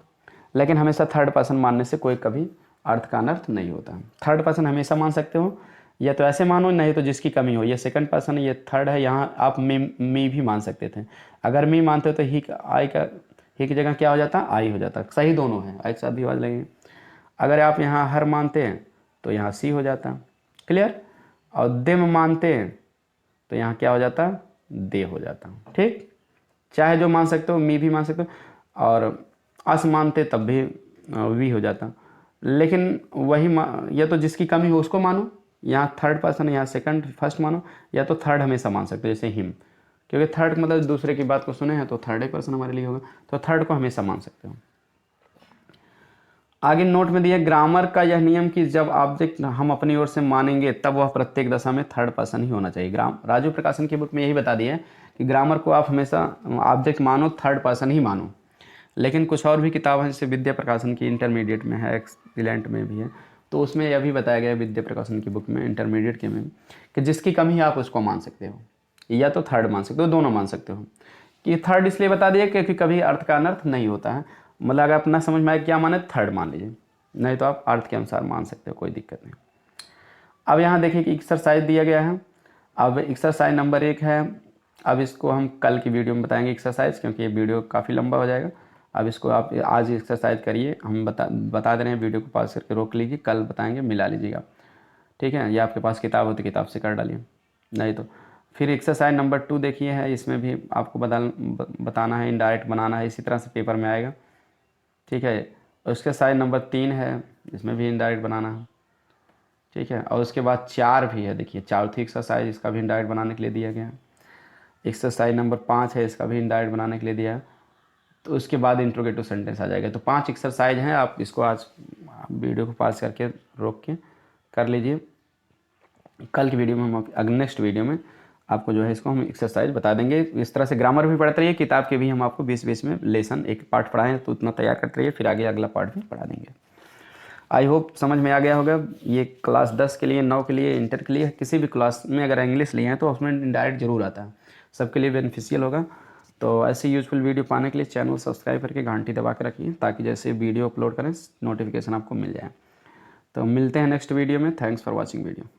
लेकिन हमेशा थर्ड पर्सन मानने से कोई कभी अर्थ का अनर्थ नहीं होता। थर्ड पर्सन हमेशा मान सकते हो, या तो ऐसे मानो, नहीं तो जिसकी कमी हो, ये सेकंड पर्सन है, ये थर्ड है, यहाँ आप मी भी मान सकते थे। अगर मी मानते हो तो ही आई का ही की जगह क्या हो जाता, आई हो जाता। सही दोनों है, एक साथ भी आवाज लगेगी। अगर आप यहाँ हर मानते हैं तो यहाँ सी हो जाता। क्लियर? और देम मानते हैं तो यहाँ क्या हो जाता, दे हो जाता। ठीक, चाहे जो मान सकते हो, मी भी मान सकते हो, और अस मानते तब भी वी हो जाता। लेकिन वही या तो जिसकी कमी हो उसको मानो, यहाँ थर्ड पर्सन, यहाँ सेकंड फर्स्ट मानो, या तो थर्ड हमेशा मान सकते हो, जैसे हिम, क्योंकि थर्ड मतलब दूसरे की बात को सुने हैं तो थर्ड ही पर्सन हमारे लिए होगा, तो थर्ड को हमेशा मान सकते हो। आगे नोट में दिया ग्रामर का यह नियम कि जब ऑब्जेक्ट हम अपनी ओर से मानेंगे तब वह प्रत्येक दशा में थर्ड पर्सन ही होना चाहिए। राजू प्रकाशन की बुक में यही बता दिया है कि ग्रामर को आप हमेशा ऑब्जेक्ट मानो, थर्ड पर्सन ही मानो। लेकिन कुछ और भी किताब है, जैसे विद्या प्रकाशन की इंटरमीडिएट में है, एक्सीलेंट में भी है, तो उसमें यह भी बताया गया है विद्या प्रकाशन की बुक में, इंटरमीडिएट के में, कि जिसकी कमी है आप उसको मान सकते हो, या तो थर्ड मान सकते हो, दोनों मान सकते हो। कि थर्ड इसलिए बता दिया क्योंकि कभी अर्थ का अनर्थ नहीं होता है, मतलब अगर अपना समझ में आए क्या माने थर्ड मान लीजिए, नहीं तो आप अर्थ के अनुसार मान सकते हो, कोई दिक्कत नहीं। अब यहाँ देखिए कि एक्सरसाइज दिया गया है। अब एक्सरसाइज नंबर 1 है। अब इसको हम कल की वीडियो में बताएंगे एक्सरसाइज, क्योंकि ये वीडियो काफ़ी लंबा हो जाएगा। अब इसको आप आज एक्सरसाइज करिए, हम बता दे रहे हैं, वीडियो को पॉज करके रोक लीजिए, कल बताएंगे, मिला लीजिएगा। ठीक है, या आपके पास किताब हो तो किताब से कर डालिए, नहीं तो फिर एक्सरसाइज नंबर 2 देखिए है, इसमें भी आपको बताना है, इनडायरेक्ट बनाना है, इसी तरह से पेपर में आएगा। ठीक है, उसके साइज नंबर 3 है, इसमें भी इनडायरेक्ट बनाना है। ठीक है, और उसके बाद 4 भी है, देखिए चौथी एक्सरसाइज, इसका भी इनडायरेक्ट बनाने के लिए दिया गया है। एक्सरसाइज नंबर 5 है, इसका भी इनडायरेक्ट बनाने के लिए दिया है। तो उसके बाद इंट्रोगेटिव सेंटेंस आ जाएगा। तो 5 एक्सरसाइज हैं, आप इसको आज वीडियो को पास करके रोक के कर लीजिए। कल की वीडियो में हम नेक्स्ट वीडियो में आपको जो है इसको हम एक्सरसाइज बता देंगे। इस तरह से ग्रामर भी पढ़ते रहिए, किताब के भी हम आपको 20-20 में लेसन एक पार्ट पढ़ाएं तो उतना तैयार करते रहिए, फिर आगे अगला पार्ट भी पढ़ा देंगे। आई होप समझ में आ गया होगा। ये क्लास 10 के लिए, 9 के लिए, इंटर के लिए, किसी भी क्लास में अगर इंग्लिश लिए हैं तो उसमें इंडायरेक्ट जरूर आता है, सबके लिए बेनिफिशियल होगा। तो ऐसे यूजफुल वीडियो पाने के लिए चैनल सब्सक्राइब करके घंटी दबा के रखिए, ताकि जैसे वीडियो अपलोड करें नोटिफिकेशन आपको मिल जाए। तो मिलते हैं नेक्स्ट वीडियो में। Thanks for watching video.